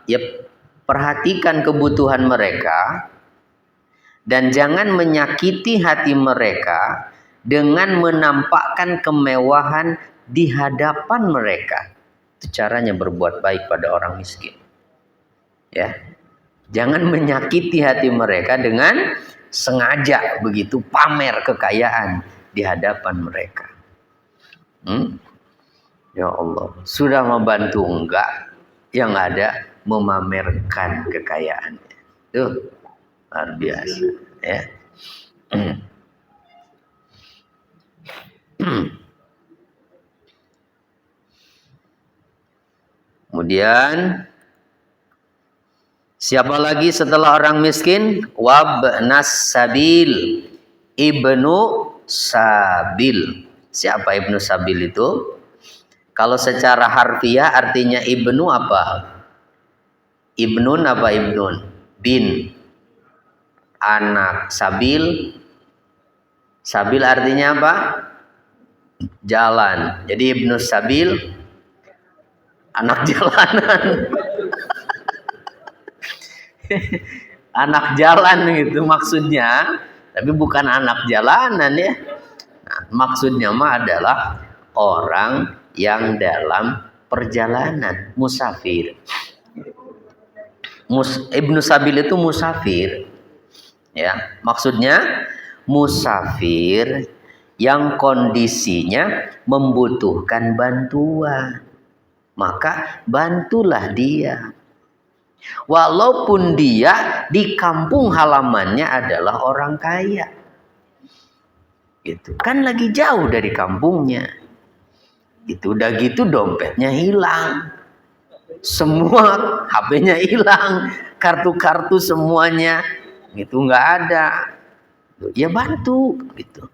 Ya perhatikan kebutuhan mereka dan jangan menyakiti hati mereka dengan menampakkan kemewahan di hadapan mereka. Itu caranya berbuat baik pada orang miskin. Ya. Jangan menyakiti hati mereka dengan sengaja begitu pamer kekayaan di hadapan mereka. Ya Allah, sudah membantu enggak, yang ada memamerkan kekayaannya. Tuh, luar biasa ya. Kemudian siapa lagi setelah orang miskin? Wabnas sabil, ibnu sabil. Siapa ibnu sabil itu? Kalau secara harfiah artinya ibnu apa? Ibnun apa ibnun? Bin. Anak. Sabil. Sabil artinya apa? Jalan. Jadi ibnu sabil anak jalanan. Anak jalan gitu maksudnya, tapi bukan anak jalanan ya. Nah, maksudnya mah adalah orang yang dalam perjalanan, musafir. Ibnu sabil itu musafir. Ya, maksudnya musafir yang kondisinya membutuhkan bantuan. Maka bantulah dia. Walaupun dia di kampung halamannya adalah orang kaya. Gitu. Kan lagi jauh dari kampungnya. Itu udah gitu dompetnya hilang. Semua HP-nya hilang, kartu-kartu semuanya gitu nggak ada. Ya bantu gitu.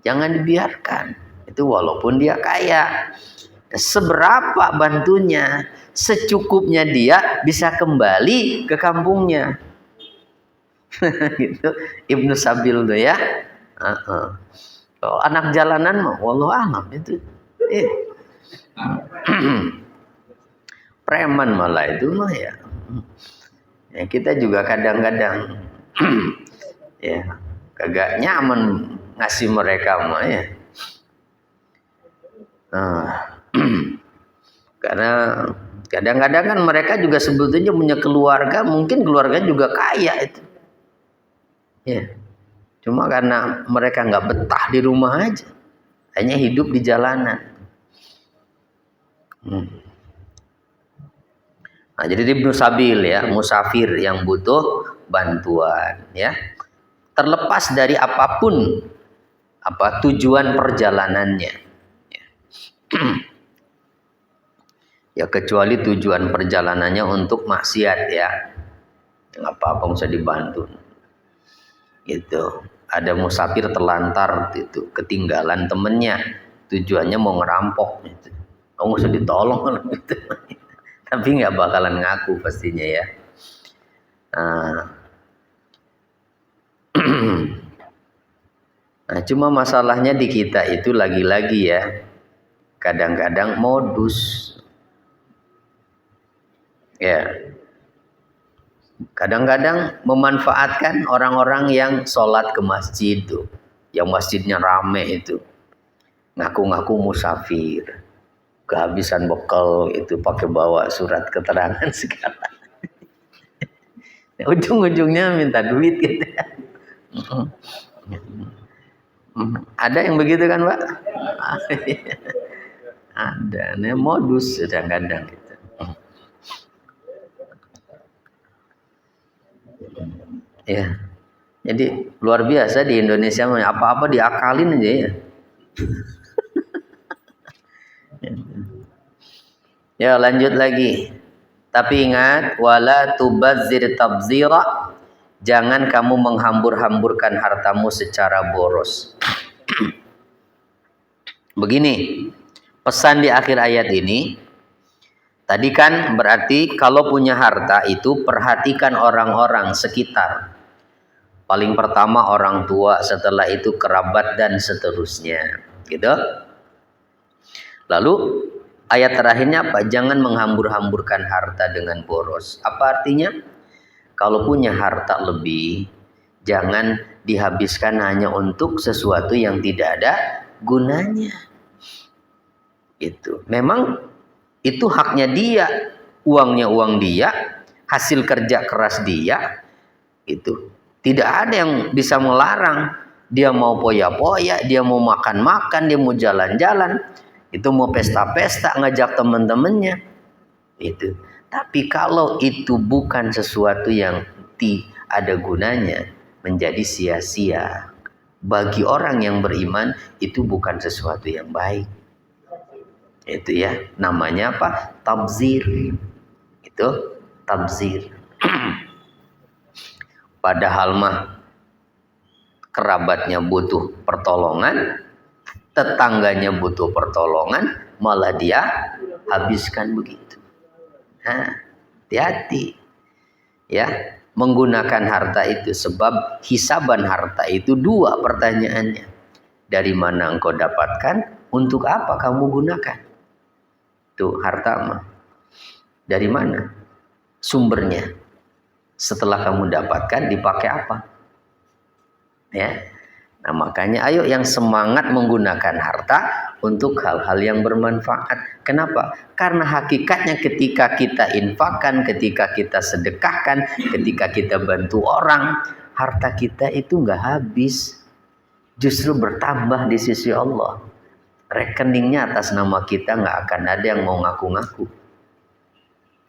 Jangan dibiarkan. Itu walaupun dia kaya. Seberapa bantunya? Secukupnya dia bisa kembali ke kampungnya. Gitu. Ibnu Sabil tuh ya. Kalau anak jalanan mah wallahu a'lam itu. Preman malah itu mah ya. Ya kita juga kadang-kadang ya kagak nyaman ngasih mereka mah ya. Karena kadang-kadang kan mereka juga sebetulnya punya keluarga, mungkin keluarga juga kaya itu. Ya. Cuma karena mereka nggak betah di rumah aja, hanya hidup di jalanan. Nah, jadi ibnu sabil ya, musafir yang butuh bantuan ya. Terlepas dari apapun tujuan perjalanannya. Ya kecuali tujuan perjalanannya untuk maksiat ya. Nggak apa-apa usah dibantu. Gitu. Ada musafir terlantar itu, ketinggalan temennya. Tujuannya mau ngerampok gitu. Nggak usah ditolong gitu. Tapi nggak bakalan ngaku pastinya ya. Nah, cuma masalahnya di kita itu lagi-lagi ya, kadang-kadang modus. Ya, kadang-kadang memanfaatkan orang-orang yang sholat ke masjid tuh, yang masjidnya rame itu, ngaku-ngaku musafir. Kehabisan bekal itu pakai bawa surat keterangan segala. Ujung-ujungnya minta duit gitu. Ada yang begitu kan Pak? Ada, ini modus kadang-kadang gitu. Ya, jadi luar biasa di Indonesia apa-apa diakalin aja ya. Ya lanjut lagi. Tapi ingat, wala tubazzir tabzira. Jangan kamu menghambur-hamburkan hartamu secara boros. Begini, pesan di akhir ayat ini. Tadi kan berarti kalau punya harta itu perhatikan orang-orang sekitar. Paling pertama orang tua, setelah itu kerabat dan seterusnya. Gitu. Lalu ayat terakhirnya apa? Jangan menghambur-hamburkan harta dengan boros. Apa artinya? Kalau punya harta lebih, jangan dihabiskan hanya untuk sesuatu yang tidak ada gunanya. Itu. Memang itu haknya dia, uangnya uang dia, hasil kerja keras dia. Itu. Tidak ada yang bisa melarang. Dia mau poya-poya, dia mau makan-makan, dia mau jalan-jalan. Itu mau pesta-pesta, ngajak teman-temannya. Itu. Tapi kalau itu bukan sesuatu yang ada gunanya, menjadi sia-sia. Bagi orang yang beriman, itu bukan sesuatu yang baik. Itu ya, namanya apa? Tabzir. Itu tabzir. Padahal mah kerabatnya butuh pertolongan, tetangganya butuh pertolongan, malah dia habiskan begitu. Nah, hati-hati ya menggunakan harta itu, sebab hisaban harta itu dua pertanyaannya. Dari mana engkau dapatkan, untuk apa kamu gunakan? Tuh harta mah dari mana sumbernya, setelah kamu dapatkan dipakai apa ya. Nah makanya ayo yang semangat menggunakan harta untuk hal-hal yang bermanfaat. Kenapa? Karena hakikatnya ketika kita infakkan, ketika kita sedekahkan, ketika kita bantu orang, harta kita itu nggak habis, justru bertambah di sisi Allah. Rekeningnya atas nama kita nggak akan ada yang mau ngaku-ngaku,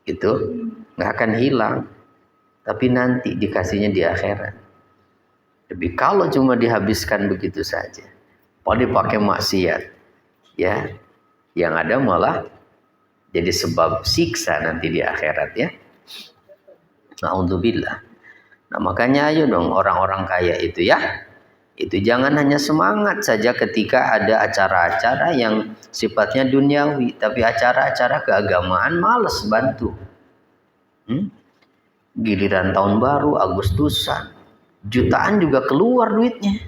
itu nggak akan hilang, tapi nanti dikasihnya di akhirat. Tapi kalau cuma dihabiskan begitu saja, kalau dipakai maksiat, ya, yang ada malah jadi sebab siksa nanti di akhirat ya. Na'udzubillah. Nah makanya ayo dong orang-orang kaya itu ya, itu jangan hanya semangat saja ketika ada acara-acara yang sifatnya duniawi, tapi acara-acara keagamaan males bantu. Giliran tahun baru, Agustusan, jutaan juga keluar duitnya.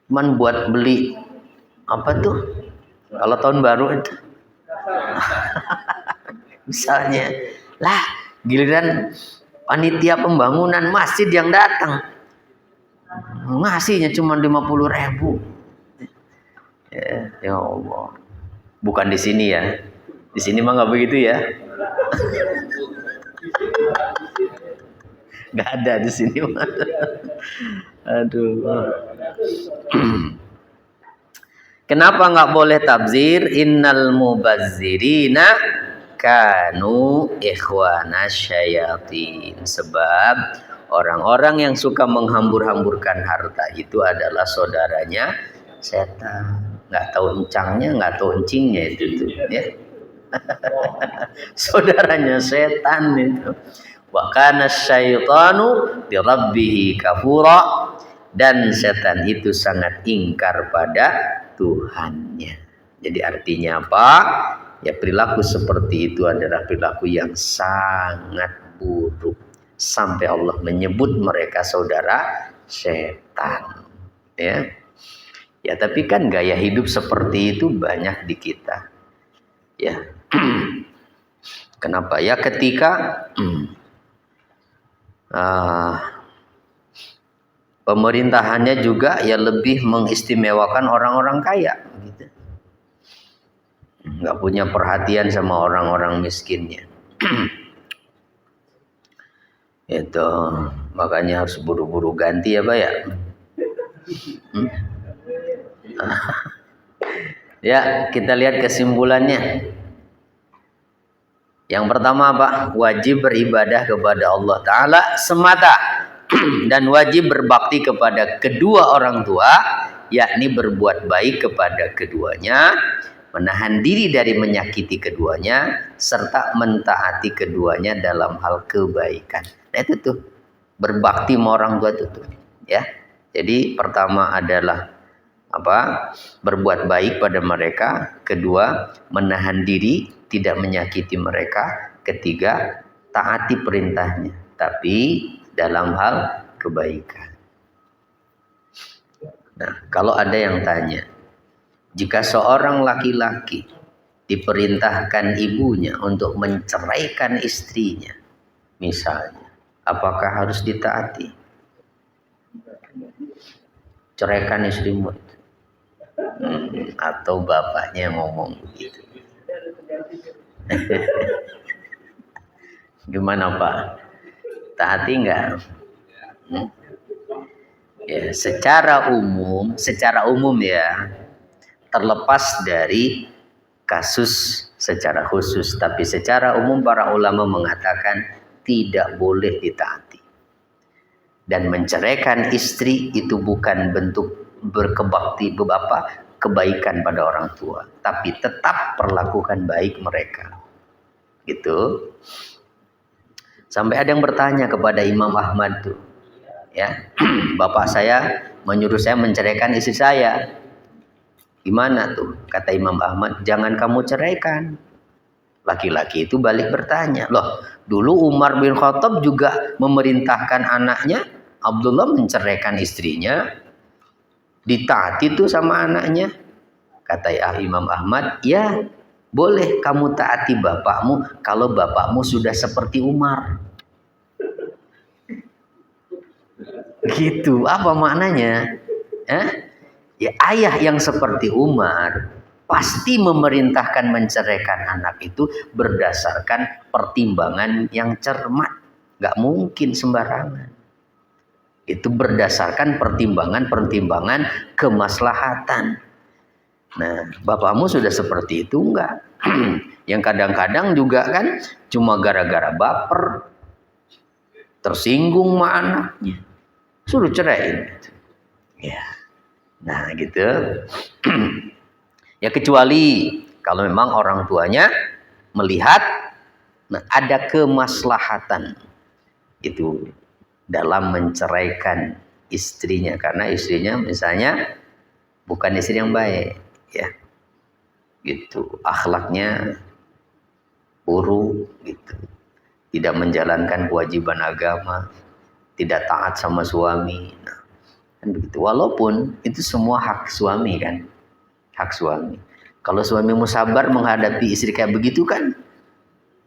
Cuman buat beli apa tuh? Kalau tahun baru itu. Misalnya, lah giliran panitia pembangunan masjid yang datang, ngasihnya cuma 50.000. Ya Allah. Bukan di sini ya. Di sini mah nggak begitu ya. Nggak ada di sini. Aduh. Kenapa nggak boleh tabzir? Innal mubazzirina kanu ikhwana syayatin. Sebab orang-orang yang suka menghambur-hamburkan harta itu adalah saudaranya setan. Nggak tahu encangnya, nggak tahu encingnya itu tuh, ya. Saudaranya setan itu. Wa kana syaitanu bi rabbih kafura, dan setan itu sangat ingkar pada Tuhannya. Jadi artinya apa? Ya perilaku seperti itu adalah perilaku yang sangat buruk, sampai Allah menyebut mereka saudara setan. Ya tapi kan gaya hidup seperti itu banyak di kita. Ya. Kenapa? Ya ketika pemerintahannya juga ya lebih mengistimewakan orang-orang kaya gitu. Nggak punya perhatian sama orang-orang miskinnya. Itu makanya harus buru-buru ganti ya Pak ya. Ya kita lihat kesimpulannya. Yang pertama apa? Wajib beribadah kepada Allah Ta'ala semata dan wajib berbakti kepada kedua orang tua, yakni berbuat baik kepada keduanya, menahan diri dari menyakiti keduanya, serta mentaati keduanya dalam hal kebaikan. Nah itu tuh berbakti sama orang tua itu tuh, ya. Jadi pertama adalah apa? Berbuat baik pada mereka, kedua menahan diri tidak menyakiti mereka, ketiga taati perintahnya tapi dalam hal kebaikan. Nah, kalau ada yang tanya, jika seorang laki-laki diperintahkan ibunya untuk menceraikan istrinya, misalnya, apakah harus ditaati? Ceraikan istrimu itu. Atau bapaknya ngomong begitu. Gimana Pak? Taati enggak? Ya, secara umum ya, terlepas dari kasus secara khusus, tapi secara umum para ulama mengatakan tidak boleh ditaati. Dan menceraikan istri itu bukan bentuk berkebakti kebaikan pada orang tua, tapi tetap perlakukan baik mereka. gitu. Sampai ada yang bertanya kepada Imam Ahmad tuh, ya, bapak saya menyuruh saya menceraikan istri saya. Gimana tuh? Kata Imam Ahmad, jangan kamu ceraikan. Laki-laki itu balik bertanya, loh, dulu Umar bin Khattab juga memerintahkan anaknya Abdullah menceraikan istrinya, ditaati tuh sama anaknya. Kata Imam Ahmad, ya boleh kamu taati bapakmu kalau bapakmu sudah seperti Umar. Gitu, apa maknanya? Ya, ayah yang seperti Umar pasti memerintahkan menceraikan anak itu berdasarkan pertimbangan yang cermat. Gak mungkin sembarangan. Itu berdasarkan pertimbangan kemaslahatan. Nah, bapakmu sudah seperti itu enggak? Yang kadang-kadang juga kan cuma gara-gara baper, tersinggung sama anaknya, suruh ceraiin. Ya. Nah gitu. Ya kecuali kalau memang orang tuanya melihat ada kemaslahatan itu dalam menceraikan istrinya, karena istrinya misalnya bukan istri yang baik, ya, gitu, akhlaknya buruk, gitu, tidak menjalankan kewajiban agama, tidak taat sama suami. Kan begitu. Walaupun itu semua hak suami kan, hak suami. Kalau suamimu sabar menghadapi istri kayak begitu kan,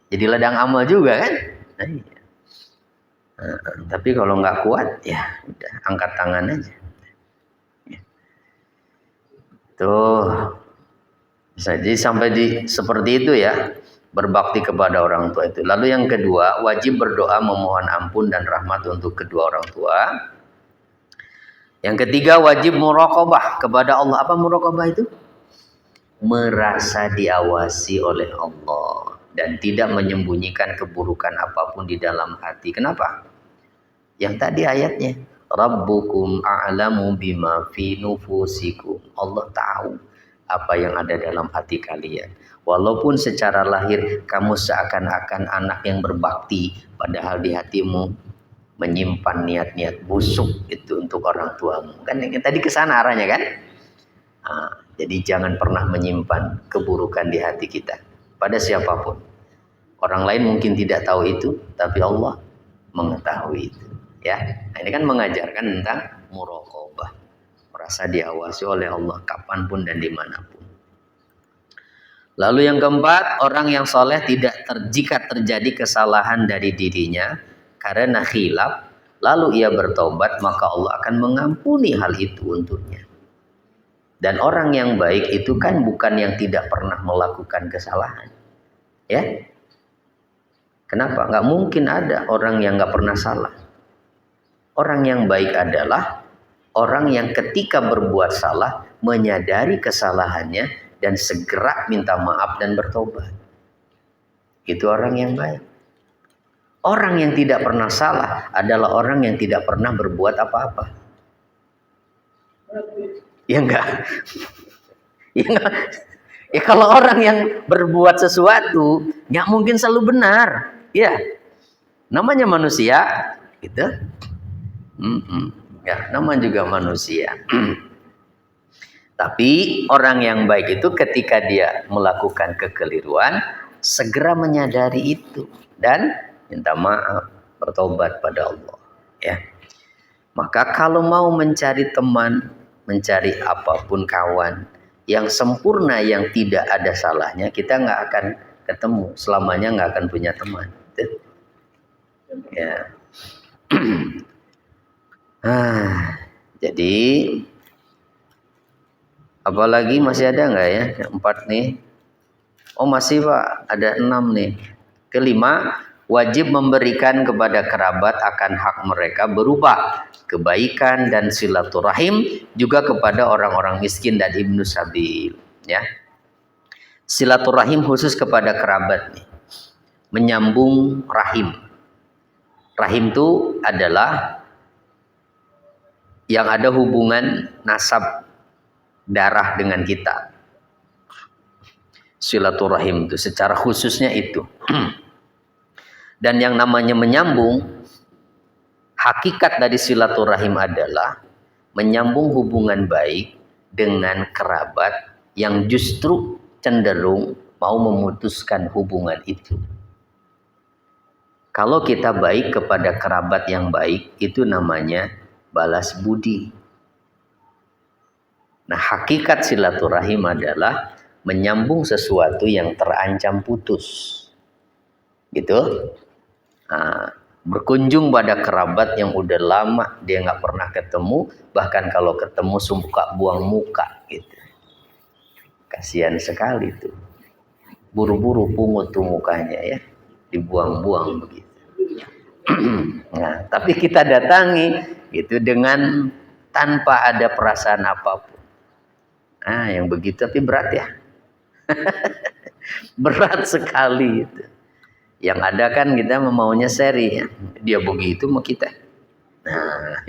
jadi ladang amal juga kan. Nah, iya. Tapi kalau nggak kuat, ya udah angkat tangan aja. Ya. Tuh, jadi sampai seperti itu ya, berbakti kepada orang tua itu. Lalu yang kedua, wajib berdoa memohon ampun dan rahmat untuk kedua orang tua. Yang ketiga, wajib muraqabah kepada Allah. Apa muraqabah itu? Merasa diawasi oleh Allah dan tidak menyembunyikan keburukan apapun di dalam hati. Kenapa? Yang tadi ayatnya, Rabbukum a'lamu bima fi nufusikum. Allah tahu apa yang ada dalam hati kalian. Walaupun secara lahir kamu seakan-akan anak yang berbakti, padahal di hatimu menyimpan niat-niat busuk itu untuk orang tuamu. Kan tadi ke sana arahnya kan? Jadi jangan pernah menyimpan keburukan di hati kita pada siapapun. Orang lain mungkin tidak tahu itu, tapi Allah mengetahui itu. Ya, nah, ini kan mengajarkan tentang muraqabah, merasa diawasi oleh Allah kapanpun dan dimanapun. Lalu yang keempat, orang yang soleh jika terjadi kesalahan dari dirinya karena khilaf, lalu ia bertobat, maka Allah akan mengampuni hal itu untuknya. Dan orang yang baik itu kan bukan yang tidak pernah melakukan kesalahan, ya. Kenapa? Nggak mungkin ada orang yang nggak pernah salah. Orang yang baik adalah orang yang ketika berbuat salah menyadari kesalahannya dan segera minta maaf dan bertobat. Itu orang yang baik. Orang yang tidak pernah salah adalah orang yang tidak pernah berbuat apa-apa. Ya enggak? Ya enggak? Ya kalau orang yang berbuat sesuatu nggak mungkin selalu benar. Ya, namanya manusia, gitu. Ya, namanya juga manusia. Tapi orang yang baik itu ketika dia melakukan kekeliruan segera menyadari itu dan minta maaf, bertobat pada Allah, ya. Maka kalau mau mencari teman, mencari apapun kawan yang sempurna, yang tidak ada salahnya, kita nggak akan ketemu, selamanya nggak akan punya teman. Ya. Jadi apalagi masih ada nggak ya? 4 nih. Oh masih Pak, ada 6 nih. Kelima, wajib memberikan kepada kerabat akan hak mereka berupa kebaikan dan silaturahim, juga kepada orang-orang miskin dan ibnu sabil, ya. Silaturahim khusus kepada kerabat nih. Menyambung rahim. Rahim itu adalah yang ada hubungan nasab darah dengan kita. Silaturahim itu secara khususnya itu. Dan yang namanya menyambung, hakikat dari silaturahim adalah menyambung hubungan baik dengan kerabat yang justru cenderung mau memutuskan hubungan itu. Kalau kita baik kepada kerabat yang baik, itu namanya balas budi. Nah, hakikat silaturahim adalah menyambung sesuatu yang terancam putus. Gitu. Nah, berkunjung pada kerabat yang udah lama dia nggak pernah ketemu, bahkan kalau ketemu suka buang muka gitu. Kasihan sekali tuh. Buru-buru pungut tuh mukanya ya, dibuang-buang begitu. Nah, tapi kita datangi itu dengan tanpa ada perasaan apapun. Nah, yang begitu tapi berat ya. Berat sekali itu. Yang ada kan kita maunya seri ya. Dia begitu mau kita. Nah,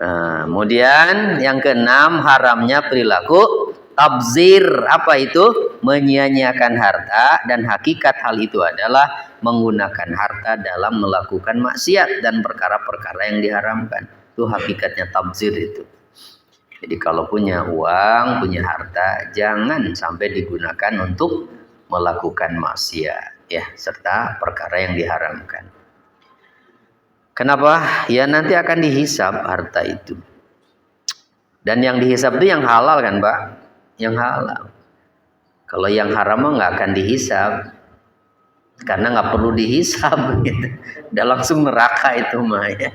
nah, kemudian yang keenam, haramnya perilaku tabzir. Apa itu? Menyia-nyiakan harta, dan hakikat hal itu adalah menggunakan harta dalam melakukan maksiat dan perkara-perkara yang diharamkan. Itu hakikatnya tabzir itu. Jadi kalau punya uang, punya harta, jangan sampai digunakan untuk melakukan maksiat ya, serta perkara yang diharamkan. Kenapa? Ya nanti akan dihisab harta itu. Dan yang dihisab itu yang halal kan, Pak? Yang halal. Kalau yang haram nggak akan dihisab, karena nggak perlu dihisab, gitu. Udah langsung neraka itu mah ya.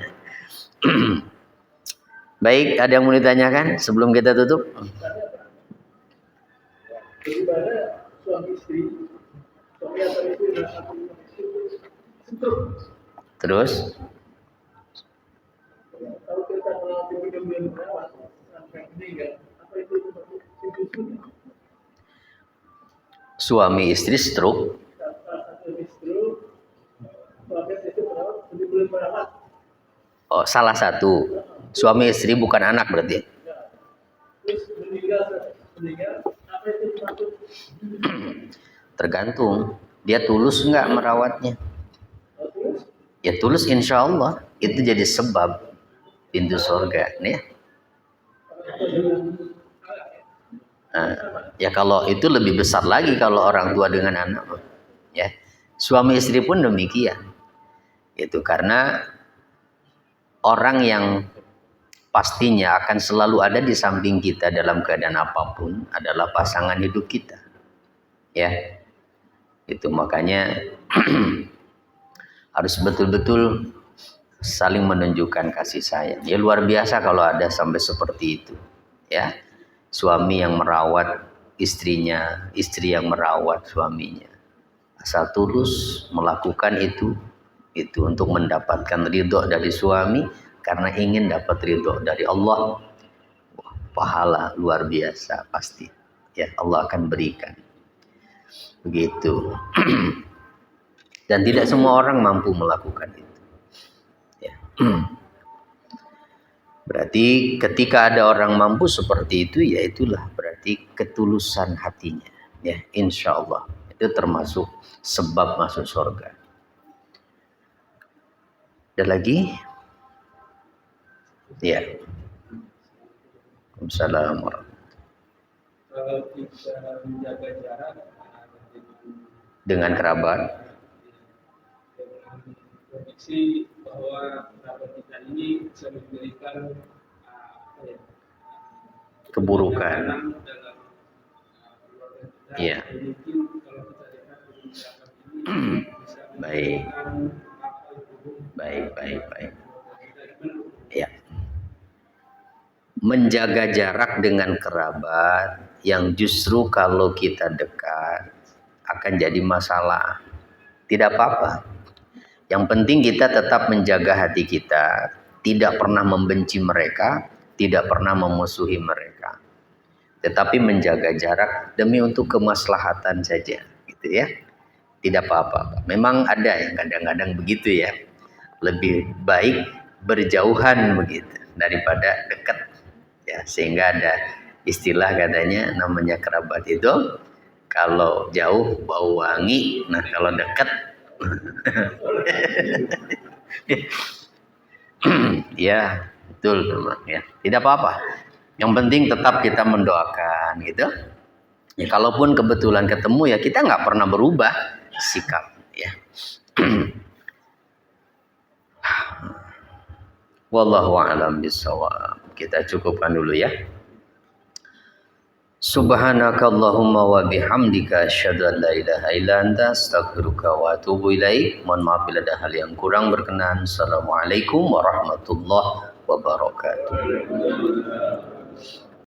Baik, ada yang mau ditanyakan sebelum kita tutup? Terus? Suami istri stroke. Oh, salah satu. Suami istri bukan anak berarti. Tergantung. Dia tulus nggak merawatnya? Ya tulus insya Allah. Itu jadi sebab pintu surga. Nih. Nah, ya kalau itu lebih besar lagi kalau orang tua dengan anak. Ya. Suami istri pun demikian. Itu karena orang yang pastinya akan selalu ada di samping kita dalam keadaan apapun adalah pasangan hidup kita. Ya. Itu makanya harus betul-betul saling menunjukkan kasih sayang. Ya luar biasa kalau ada sampai seperti itu. Ya. Suami yang merawat istrinya, istri yang merawat suaminya. Asal tulus melakukan itu untuk mendapatkan ridho dari suami, karena ingin dapat ridho dari Allah. Wah, pahala luar biasa pasti. Ya Allah akan berikan. Begitu. Dan tidak semua orang mampu melakukan itu. Ya. Berarti ketika ada orang mampu seperti itu, ya itulah berarti ketulusan hatinya. Ya, insya Allah itu termasuk sebab masuk surga. Ada lagi? Ya. Assalamualaikum warahmatullahi wabarakatuh. Kalau kita menjaga jarak dengan kerabat, prediksi bahwa kerabat kita ini bisa memberikan keburukan. dalam keluarga kita. Iya. Mungkin kalau kita lihat dari kerabat ini bisa Baik. baik. Ya. Menjaga jarak dengan kerabat yang justru kalau kita dekat akan jadi masalah. Tidak apa-apa. Yang penting kita tetap menjaga hati kita, tidak pernah membenci mereka, tidak pernah memusuhi mereka. Tetapi menjaga jarak demi untuk kemaslahatan saja, gitu ya. Tidak apa-apa. Memang ada yang kadang-kadang begitu ya. Lebih baik berjauhan begitu daripada dekat. Ya, sehingga ada istilah katanya namanya kerabat itu kalau jauh bau wangi, nah kalau dekat ya betul teman ya. Tidak apa-apa. Yang penting tetap kita mendoakan gitu. Ya kalaupun kebetulan ketemu ya kita nggak pernah berubah sikap ya. Wallahu a'lam bishawab. Kita cukupkan dulu ya. Subhanakallahumma wa bihamdika asyhadu an la ilaha illa anta astaghfiruka wa atubu ilaik. Mohon maaf bila ada hal yang kurang berkenan. Assalamualaikum warahmatullahi wabarakatuh.